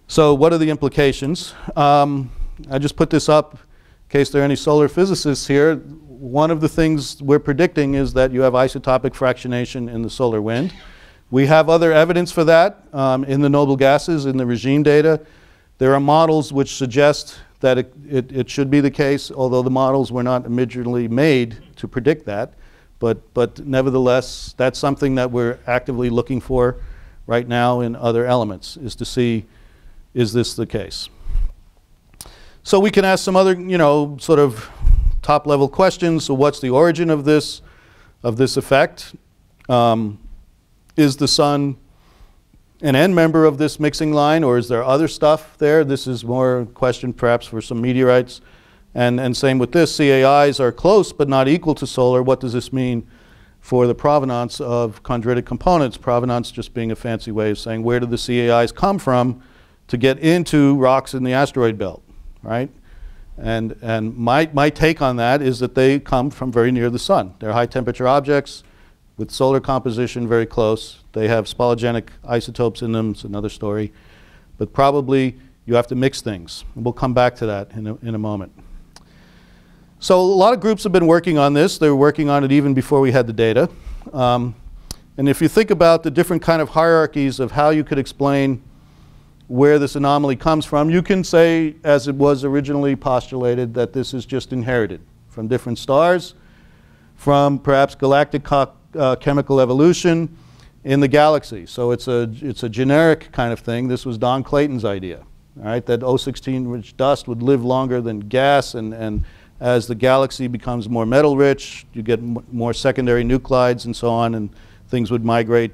So what are the implications? I just put this up in case there are any solar physicists here. One of the things we're predicting is that you have isotopic fractionation in the solar wind. We have other evidence for that in the noble gases, in the regime data. There are models which suggest that it should be the case, although the models were not originally made to predict that. But nevertheless, that's something that we're actively looking for right now in other elements, is to see, is this the case? So we can ask some other, sort of top-level questions. So what's the origin of this effect? Is the Sun an end member of this mixing line, or is there other stuff there? This is more a question perhaps for some meteorites. And same with this, CAIs are close but not equal to solar. What does this mean for the provenance of chondritic components? Provenance just being a fancy way of saying where did the CAIs come from to get into rocks in the asteroid belt, right? And my take on that is that they come from very near the Sun. They're high temperature objects with solar composition very close. They have spologenic isotopes in them. It's another story. But probably you have to mix things. And we'll come back to that in a moment. So a lot of groups have been working on this. They were working on it even before we had the data. And if you think about the different kind of hierarchies of how you could explain where this anomaly comes from, you can say, as it was originally postulated, that this is just inherited from different stars, from perhaps galactic chemical evolution in the galaxy. So it's a generic kind of thing. This was Don Clayton's idea, all right, that O16-rich dust would live longer than gas, and as the galaxy becomes more metal-rich, you get more secondary nuclides and so on, and things would migrate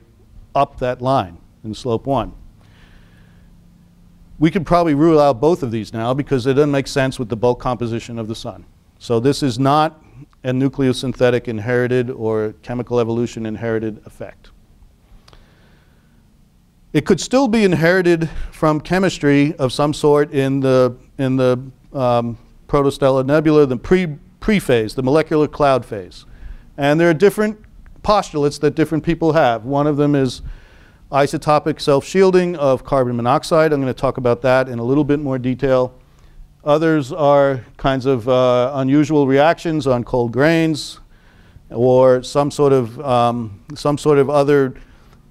up that line in slope 1. We could probably rule out both of these now because it doesn't make sense with the bulk composition of the sun. So this is not a nucleosynthetic inherited or chemical evolution inherited effect. It could still be inherited from chemistry of some sort in the protostellar nebula, the pre-phase, the molecular cloud phase. And there are different postulates that different people have. One of them is isotopic self-shielding of carbon monoxide. I'm going to talk about that in a little bit more detail. Others are kinds of unusual reactions on cold grains, or some sort of other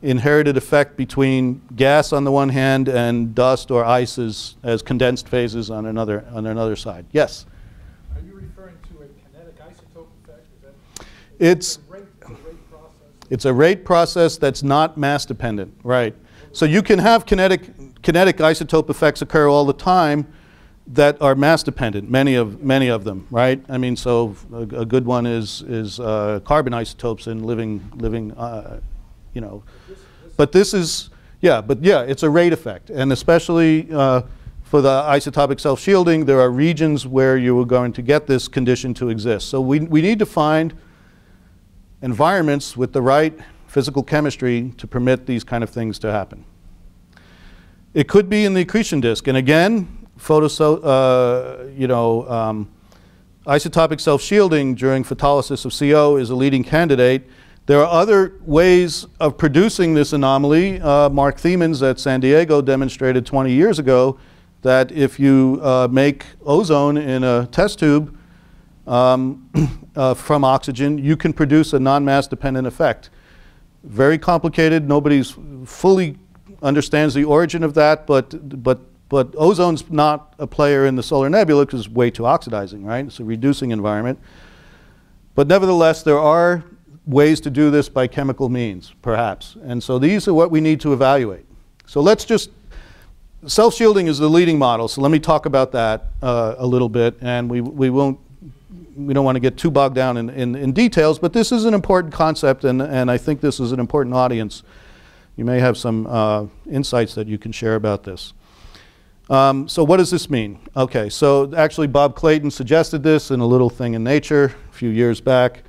inherited effect between gas on the one hand and dust or ice as condensed phases on another side. Yes? Are you referring to a kinetic isotope effect? It's a rate process that's not mass dependent, right? So you can have kinetic isotope effects occur all the time that are mass dependent, many of them, right? I mean, so a good one is carbon isotopes in living you know. But this is, it's a rate effect. And especially for the isotopic self-shielding, there are regions where you are going to get this condition to exist. So we need to find environments with the right physical chemistry to permit these kind of things to happen. It could be in the accretion disk. And again, isotopic self-shielding during photolysis of CO is a leading candidate. There are other ways of producing this anomaly. Mark Thiemens at San Diego demonstrated 20 years ago that if you make ozone in a test tube from oxygen, you can produce a non-mass dependent effect. Very complicated. Nobody's fully understands the origin of that, but ozone's not a player in the solar nebula because it's way too oxidizing, right? It's a reducing environment. But nevertheless, there are ways to do this by chemical means, perhaps. And so these are what we need to evaluate. So let's just, self-shielding is the leading model, so let me talk about that a little bit, and we don't want to get too bogged down in details, but this is an important concept, and I think this is an important audience. You may have some insights that you can share about this. So what does this mean? Okay, so actually Bob Clayton suggested this in a little thing in Nature a few years back.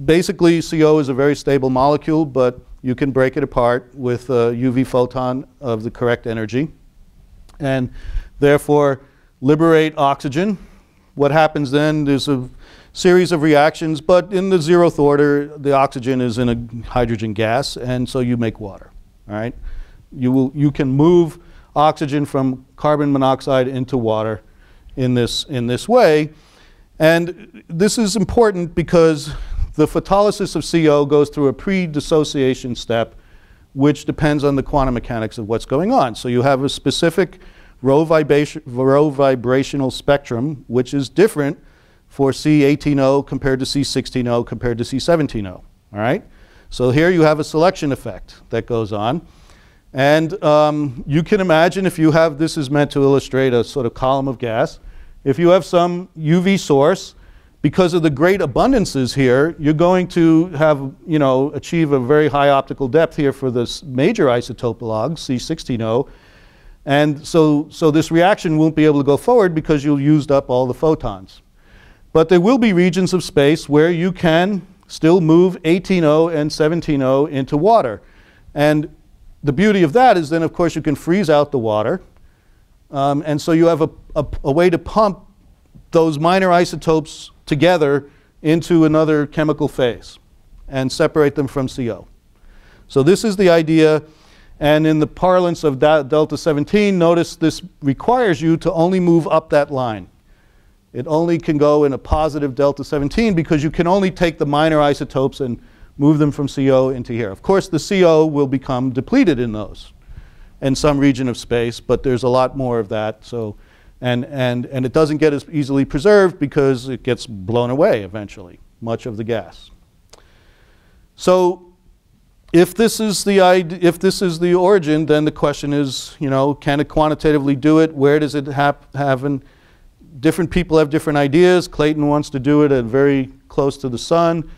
Basically, CO is a very stable molecule, but you can break it apart with a UV photon of the correct energy and therefore liberate oxygen. What happens then, there's a series of reactions, but in the 0th order, the oxygen is in a hydrogen gas, and so you make water, all right? You can move oxygen from carbon monoxide into water in this way. And this is important because the photolysis of CO goes through a pre-dissociation step, which depends on the quantum mechanics of what's going on. So you have a specific rho vibrational spectrum, which is different for C18O compared to C16O compared to C17O, all right? So here you have a selection effect that goes on. And you can imagine if you have, this is meant to illustrate a sort of column of gas. If you have some UV source, because of the great abundances here, you're going to have, achieve a very high optical depth here for this major isotope log, C16O. And so this reaction won't be able to go forward because you'll used up all the photons. But there will be regions of space where you can still move 18O and 17O into water. And the beauty of that is then, of course, you can freeze out the water. And so you have a way to pump those minor isotopes together into another chemical phase and separate them from CO. So this is the idea. And in the parlance of delta 17, notice this requires you to only move up that line. It only can go in a positive delta 17 because you can only take the minor isotopes and move them from CO into here. Of course, the CO will become depleted in those in some region of space, but there's a lot more of that. So, and it doesn't get as easily preserved because it gets blown away eventually, much of the gas. So if this is the origin, then the question is, can it quantitatively do it? Where does it happen? Different people have different ideas. Clayton wants to do it at very close to the sun.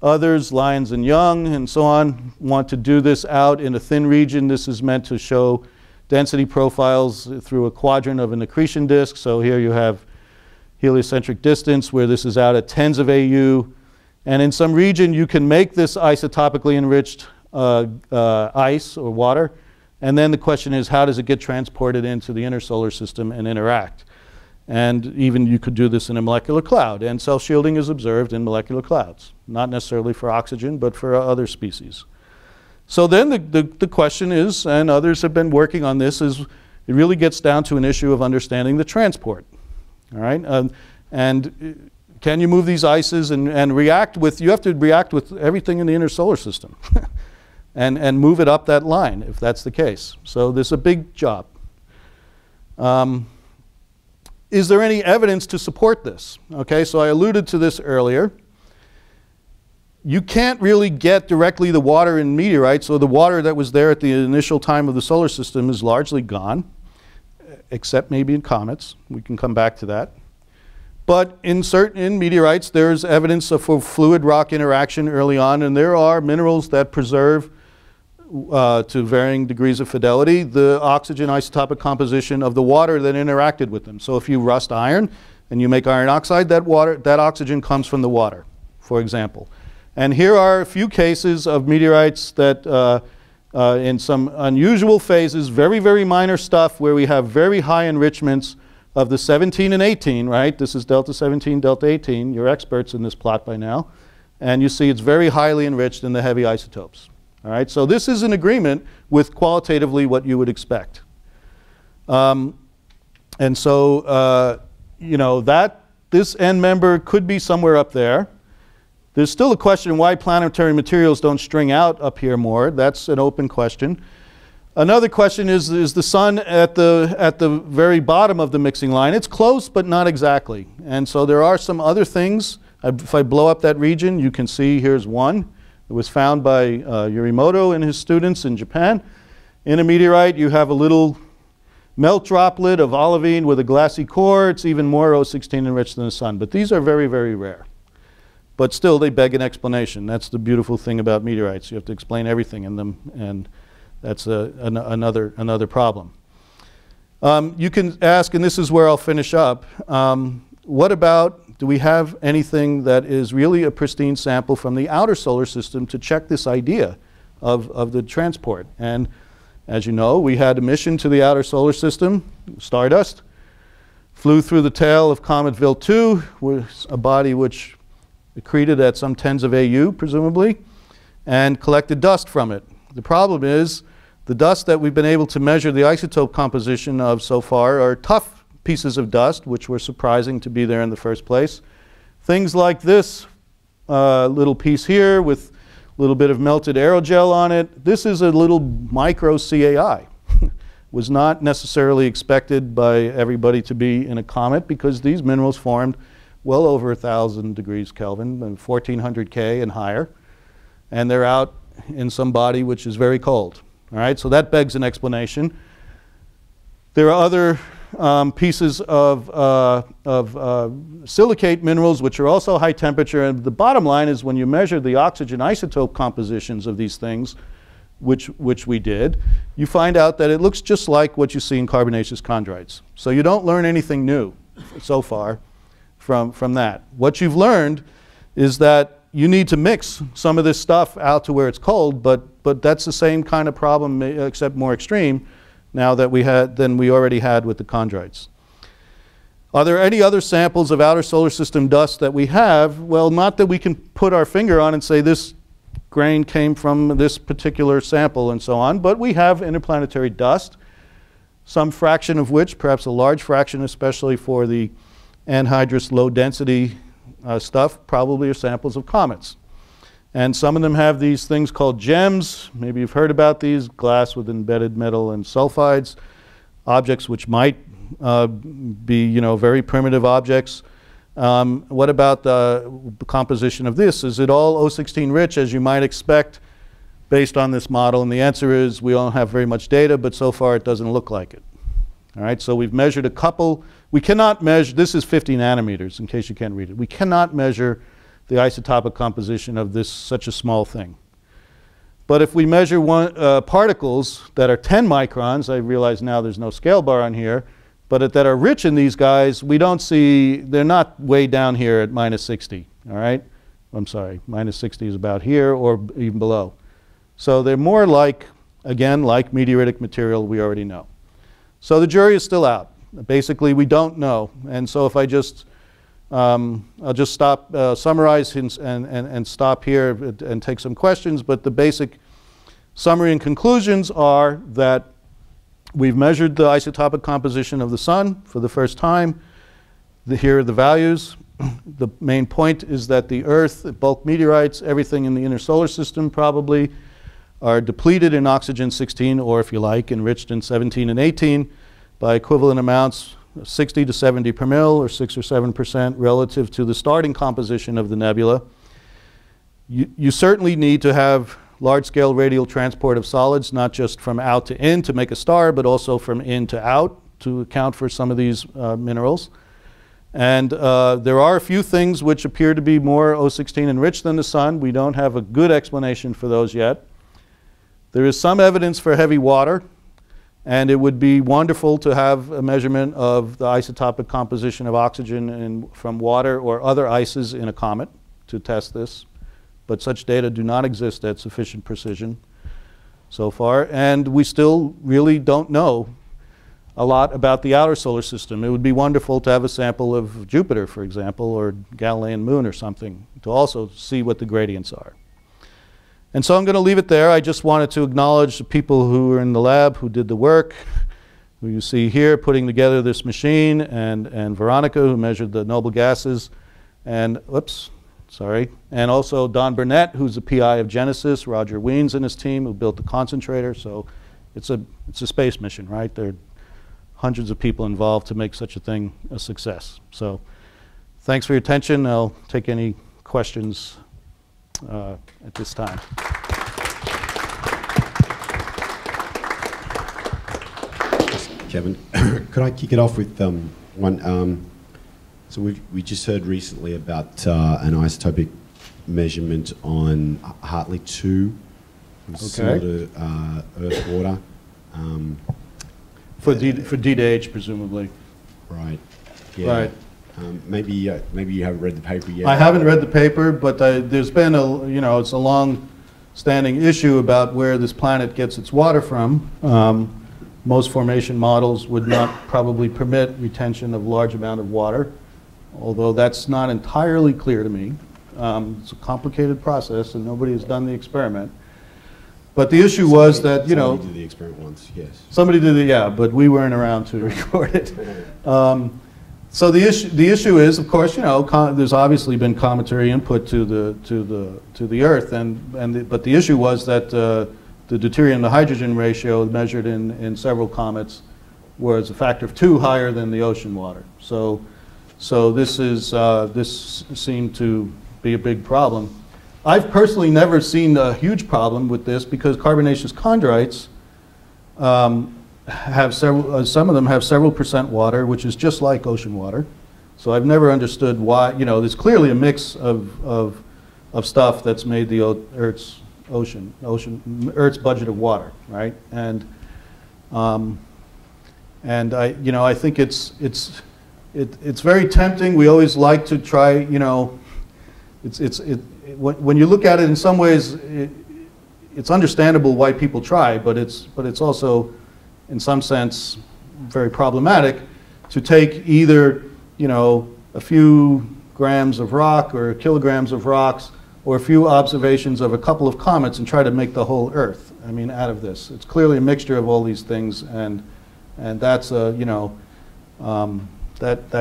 Others, Lyons and Young and so on, want to do this out in a thin region. This is meant to show density profiles through a quadrant of an accretion disk. So here you have heliocentric distance where this is out at tens of AU. And in some region you can make this isotopically enriched ice or water. And then the question is, how does it get transported into the inner solar system and interact? And even you could do this in a molecular cloud. And self-shielding is observed in molecular clouds, not necessarily for oxygen, but for other species. So then the question is, and others have been working on this, is it really gets down to an issue of understanding the transport. All right? And can you move these ices and react with, you have to react with everything in the inner solar system and move it up that line if that's the case. So there's a big job. Is there any evidence to support this? Okay, so I alluded to this earlier. You can't really get directly the water in meteorites, so the water that was there at the initial time of the solar system is largely gone, except maybe in comets. We can come back to that. But in meteorites, there's evidence of fluid rock interaction early on, and there are minerals that preserve to varying degrees of fidelity the oxygen isotopic composition of the water that interacted with them. So if you rust iron and you make iron oxide, that oxygen comes from the water, for example. And here are a few cases of meteorites that in some unusual phases, very, very minor stuff where we have very high enrichments of the 17 and 18, right? This is delta 17, delta 18. You're experts in this plot by now. And you see it's very highly enriched in the heavy isotopes. All right, so this is in agreement with qualitatively what you would expect. And so, you know, this end member could be somewhere up there. There's still a question why planetary materials don't string out up here more. That's an open question. Another question is the sun at the very bottom of the mixing line? It's close, but not exactly. And so there are some other things. If I blow up that region, you can see here's one. It was found by Yorimoto and his students in Japan. In a meteorite, you have a little melt droplet of olivine with a glassy core. It's even more O16 enriched than the sun. But these are very, very rare. But still, they beg an explanation. That's the beautiful thing about meteorites. You have to explain everything in them, and that's another problem. You can ask, and this is where I'll finish up, what about, do we have anything that is really a pristine sample from the outer solar system to check this idea of the transport? And as you know, we had a mission to the outer solar system, Stardust, flew through the tail of Comet Vil-2, was a body which accreted at some tens of AU, presumably, and collected dust from it. The problem is, the dust that we've been able to measure the isotope composition of so far are tough pieces of dust, which were surprising to be there in the first place. Things like this little piece here with a little bit of melted aerogel on it. This is a little micro CAI. Was not necessarily expected by everybody to be in a comet because these minerals formed well over 1,000 degrees Kelvin, 1,400 K and higher. And they're out in some body which is very cold. All right, so that begs an explanation. There are other pieces of silicate minerals which are also high temperature, and the bottom line is when you measure the oxygen isotope compositions of these things, which we did, you find out that it looks just like what you see in carbonaceous chondrites. So you don't learn anything new so far from that. What you've learned is that you need to mix some of this stuff out to where it's cold, but that's the same kind of problem except more extreme now that than we already had with the chondrites. Are there any other samples of outer solar system dust that we have? Well, not that we can put our finger on and say this grain came from this particular sample and so on, but we have interplanetary dust, some fraction of which, perhaps a large fraction especially for the anhydrous low density stuff, probably are samples of comets. And some of them have these things called gems. Maybe you've heard about these, glass with embedded metal and sulfides, objects which might be, you know, very primitive objects. What about the composition of this? Is it all O16 rich, as you might expect, based on this model? And the answer is we don't have very much data, but so far it doesn't look like it. All right, so we've measured a couple. We cannot measure, this is 50 nanometers, in case you can't read it. We cannot measure the isotopic composition of this such a small thing. But if we measure particles that are 10 microns, I realize now there's no scale bar on here, but that are rich in these guys, we don't see, they're not way down here at minus 60, all right? I'm sorry, minus 60 is about here or even below. So they're more like, again, like meteoritic material we already know. So the jury is still out. Basically, we don't know. And so if I just, I'll just stop, summarize and stop here and take some questions. But the basic summary and conclusions are that we've measured the isotopic composition of the sun for the first time. Here are the values. The main point is that the Earth, bulk meteorites, everything in the inner solar system probably, are depleted in oxygen-16, or if you like, enriched in 17 and 18 by equivalent amounts, 60 to 70 per mil, or 6 or 7% relative to the starting composition of the nebula. You certainly need to have large-scale radial transport of solids, not just from out to in to make a star, but also from in to out to account for some of these minerals. And there are a few things which appear to be more O16 enriched than the sun. We don't have a good explanation for those yet. There is some evidence for heavy water, and it would be wonderful to have a measurement of the isotopic composition of oxygen from water or other ices in a comet to test this. But such data do not exist at sufficient precision so far, and we still really don't know a lot about the outer solar system. It would be wonderful to have a sample of Jupiter, for example, or Galilean moon or something, to also see what the gradients are. And so I'm going to leave it there. I just wanted to acknowledge the people who were in the lab, who did the work, who you see here putting together this machine, and Veronica, who measured the noble gases, and, whoops, sorry, and also Don Burnett, who's the PI of Genesis, Roger Wiens and his team, who built the Concentrator. So it's a space mission, right? There are hundreds of people involved to make such a thing a success. So thanks for your attention. I'll take any questions at this time. Kevin, could I kick it off with one? So we just heard recently about an isotopic measurement on Hartley 2, similar to Earth water. For D to H, presumably. Right. Yeah. Right. Maybe you haven't read the paper yet. I haven't read the paper, but there's been it's a long-standing issue about where this planet gets its water from. Most formation models would not probably permit retention of large amount of water, although that's not entirely clear to me. It's a complicated process, and nobody has done the experiment. But the issue was that, somebody did the experiment once, yes. Somebody did it, yeah, but we weren't around to record it. So the issue is, of course, there's obviously been cometary input to the Earth, but the issue was that the deuterium to hydrogen ratio measured in several comets was a factor of 2 higher than the ocean water. So this seemed to be a big problem. I've personally never seen a huge problem with this because carbonaceous chondrites have several, some of them have several % water, which is just like ocean water. So I've never understood why, there's clearly a mix of stuff that's made the Earth's Earth's budget of water, right? And I think it's very tempting. We always like to try, when you look at it in some ways, it's understandable why people try, but it's also, in some sense, very problematic to take either, a few grams of rock or kilograms of rocks or a few observations of a couple of comets and try to make the whole Earth, out of this. It's clearly a mixture of all these things, and that's, that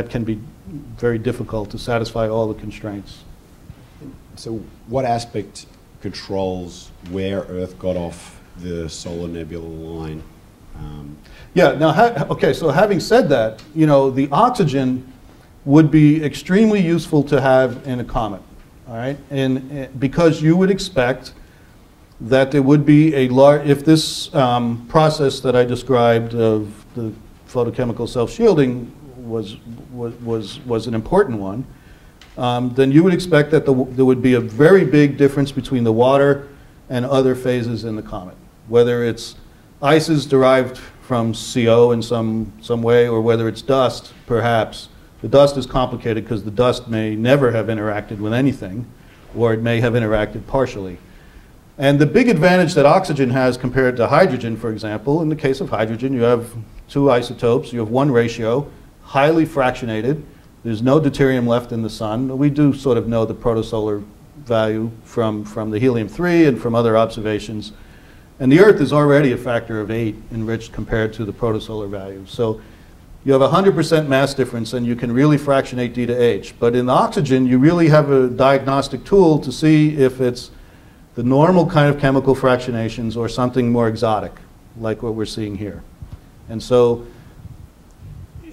can be very difficult to satisfy all the constraints. So what aspect controls where Earth got off the solar nebula line? Yeah, now, okay, so having said that, the oxygen would be extremely useful to have in a comet, all right? Because you would expect that there would be a large, if this process that I described of the photochemical self-shielding was an important one, then you would expect that there would be a very big difference between the water and other phases in the comet, whether it's ices derived from CO in some way, or whether it's dust, perhaps. The dust is complicated because the dust may never have interacted with anything, or it may have interacted partially. And the big advantage that oxygen has compared to hydrogen, for example, in the case of hydrogen, you have two isotopes, you have one ratio, highly fractionated. There's no deuterium left in the sun. We do sort of know the protosolar value from the helium-3 and from other observations. And the Earth is already a factor of 8 enriched compared to the protosolar value. So you have 100% mass difference, and you can really fractionate D to H. But in oxygen, you really have a diagnostic tool to see if it's the normal kind of chemical fractionations or something more exotic, like what we're seeing here. And so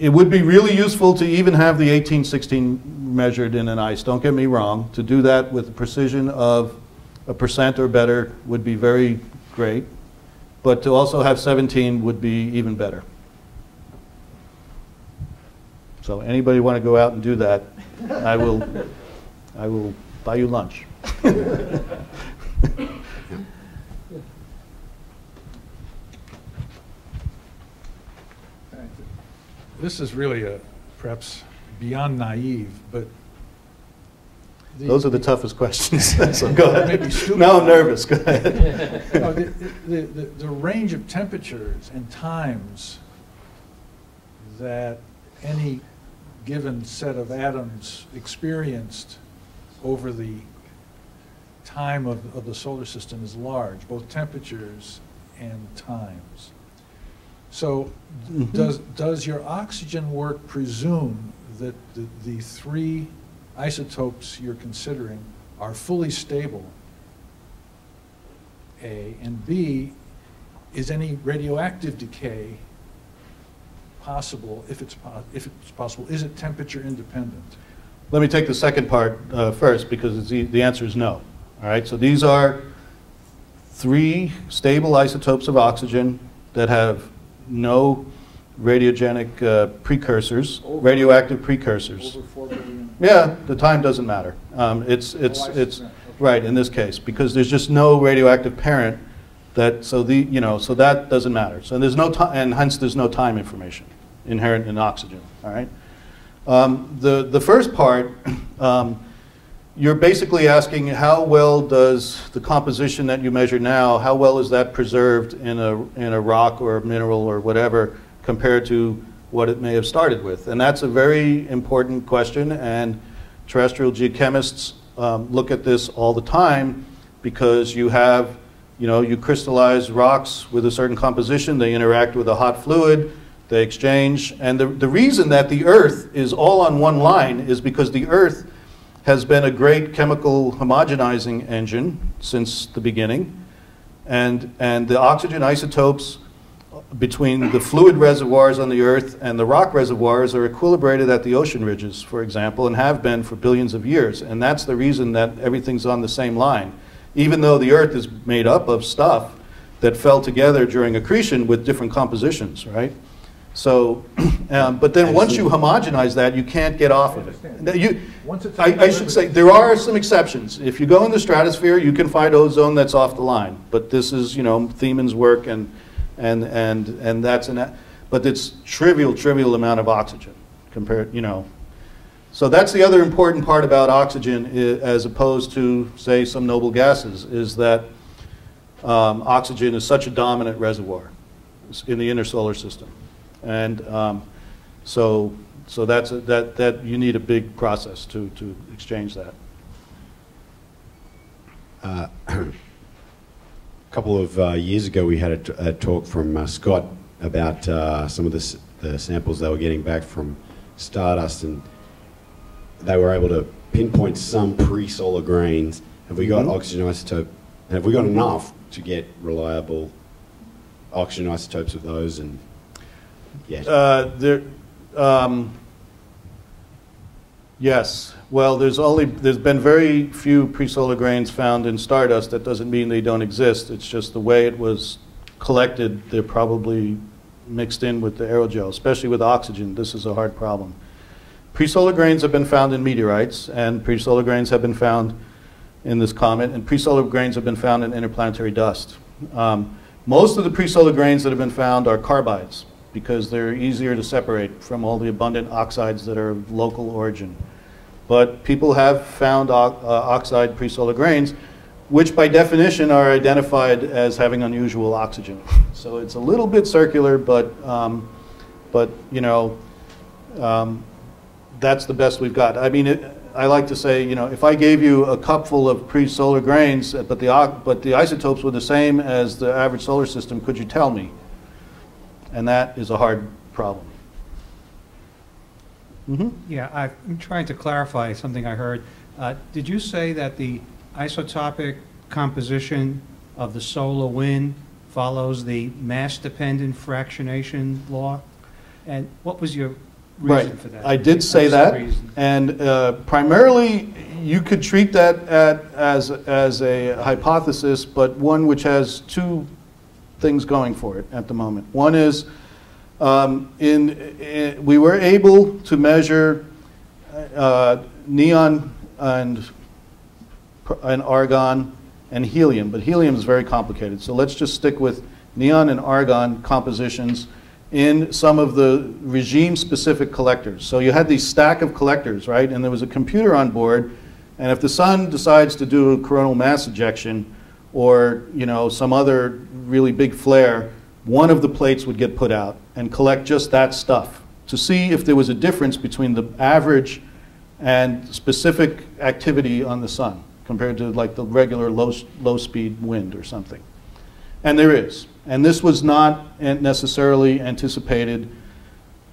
it would be really useful to even have the 1816 measured in an ice. Don't get me wrong. To do that with the precision of 1% or better would be very great. But to also have 17 would be even better. So anybody want to go out and do that, I will buy you lunch. This is really perhaps beyond naive, but those are the toughest questions. So go ahead. Maybe stupid. Now I'm nervous. Go ahead. No, the range of temperatures and times that any given set of atoms experienced over the time of the solar system is large, both temperatures and times. So does your oxygen work presume that the three isotopes you're considering are fully stable, A, and B, is any radioactive decay possible? If it's possible, is it temperature independent? Let me take the second part first, because the answer is no. All right, so these are three stable isotopes of oxygen that have no radiogenic precursors, radioactive precursors. Over 4 billion. Yeah, the time doesn't matter. It's right in this case, because there's just no radioactive parent that, so that doesn't matter. So there's no time, and hence there's no time information inherent in oxygen. All right. The first part, you're basically asking how well does the composition that you measure now, how well is that preserved in a rock or a mineral or whatever compared to what it may have started with? And that's a very important question, and terrestrial geochemists look at this all the time, because you have, you crystallize rocks with a certain composition, they interact with a hot fluid, they exchange, and the reason that the Earth is all on one line is because the Earth has been a great chemical homogenizing engine since the beginning, and the oxygen isotopes between the fluid reservoirs on the Earth and the rock reservoirs are equilibrated at the ocean ridges, for example, and have been for billions of years. And that's the reason that everything's on the same line, even though the Earth is made up of stuff that fell together during accretion with different compositions, right? So, but then once you homogenize that, you can't get off of it. I should say, there are some exceptions. If you go in the stratosphere, you can find ozone that's off the line. But this is, Thieman's work, and that's but it's trivial amount of oxygen compared, So that's the other important part about oxygen, as opposed to, say, some noble gases, is that oxygen is such a dominant reservoir in the inner solar system. And so that you need a big process to exchange that. A couple of years ago, we had a talk from Scott about some of the samples they were getting back from Stardust, and they were able to pinpoint some pre-solar grains. Have we got oxygen isotope? Have we got enough to get reliable oxygen isotopes of those? And yes. Yes. Well, there's been very few pre-solar grains found in Stardust. That doesn't mean they don't exist. It's just the way it was collected. They're probably mixed in with the aerogel, especially with oxygen. This is a hard problem. Presolar grains have been found in meteorites, and presolar grains have been found in this comet, and presolar grains have been found in interplanetary dust. Most of the presolar grains that have been found are carbides, because they're easier to separate from all the abundant oxides that are of local origin. But people have found oxide presolar grains, which by definition are identified as having unusual oxygen. So it's a little bit circular, but you know, that's the best we've got. I mean, I like to say, you know, if I gave you a cup full of presolar grains, but the isotopes were the same as the average solar system, could you tell me? And that is a hard problem. Mm-hmm. Yeah, I'm trying to clarify something I heard. Did you say that the isotopic composition of the solar wind follows the mass-dependent fractionation law? And what was your reason for that? I did say that, and primarily you could treat that as a hypothesis, but one which has two things going for it at the moment. One is we were able to measure neon and argon and helium, but helium is very complicated. So let's just stick with neon and argon compositions in some of the regime-specific collectors. So you had these stack of collectors, right? And there was a computer on board, and if the sun decides to do a coronal mass ejection or, you know, some other really big flare, one of the plates would get put out and collect just that stuff to see if there was a difference between the average and specific activity on the sun compared to like the regular low-speed wind or something. And there is. And this was not necessarily anticipated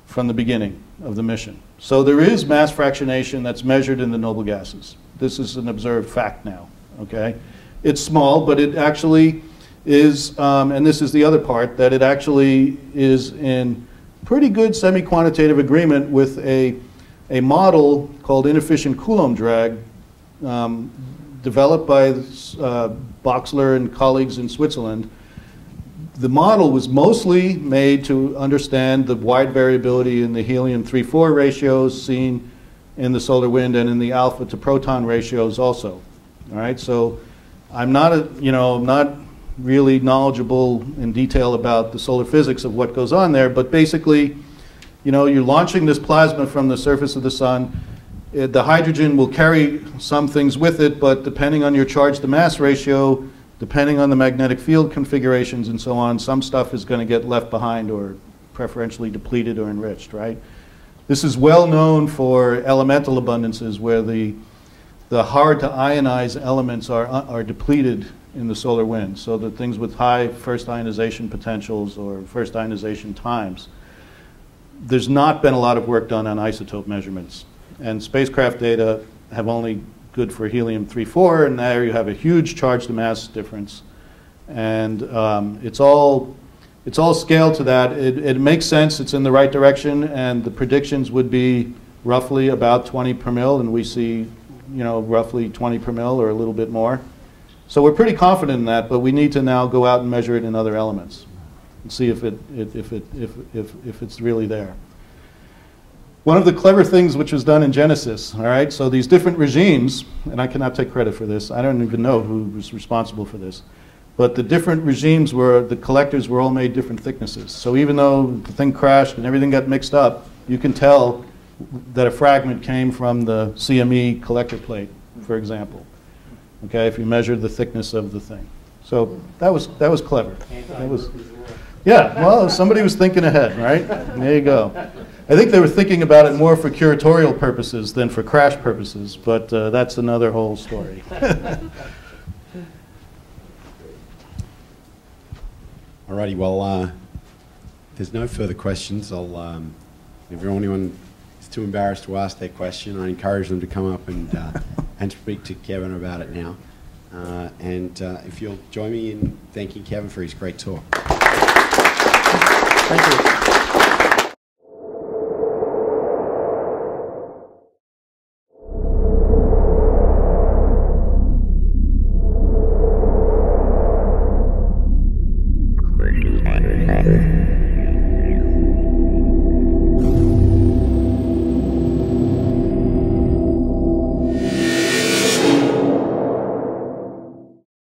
from the beginning of the mission. So there is mass fractionation that's measured in the noble gases. This is an observed fact now, okay? It's small, but it actually is, and this is the other part, that it actually is in pretty good semi-quantitative agreement with a model called inefficient Coulomb drag developed by Boxler and colleagues in Switzerland. The model was mostly made to understand the wide variability in the helium 3-4 ratios seen in the solar wind and in the alpha to proton ratios also. All right, so I'm not, not really knowledgeable in detail about the solar physics of what goes on there, but basically, you're launching this plasma from the surface of the sun. The hydrogen will carry some things with it, but depending on your charge to mass ratio, depending on the magnetic field configurations and so on, some stuff is going to get left behind or preferentially depleted or enriched, right? This is well known for elemental abundances where the hard to ionize elements are depleted in the solar wind, so that things with high first ionization potentials or first ionization times. There's not been a lot of work done on isotope measurements, and spacecraft data have only good for helium 3-4, and there you have a huge charge to mass difference, and it's all scaled to that. It makes sense, it's in the right direction, and the predictions would be roughly about 20 per mil, and we see roughly 20 per mil or a little bit more. So we're pretty confident in that, but we need to now go out and measure it in other elements and see if it's really there. One of the clever things which was done in Genesis, all right, so these different regimes, and I cannot take credit for this, I don't even know who was responsible for this, but the different regimes the collectors were all made different thicknesses. So even though the thing crashed and everything got mixed up, you can tell that a fragment came from the CME collector plate, for example. Okay, if you measured the thickness of the thing. So that was clever. Yeah, well, somebody was thinking ahead, right? There you go. I think they were thinking about it more for curatorial purposes than for crash purposes, but that's another whole story. Alrighty, well, there's no further questions. If anyone is too embarrassed to ask their question, I encourage them to come up and speak to Kevin about it now. If you'll join me in thanking Kevin for his great talk. Thank you.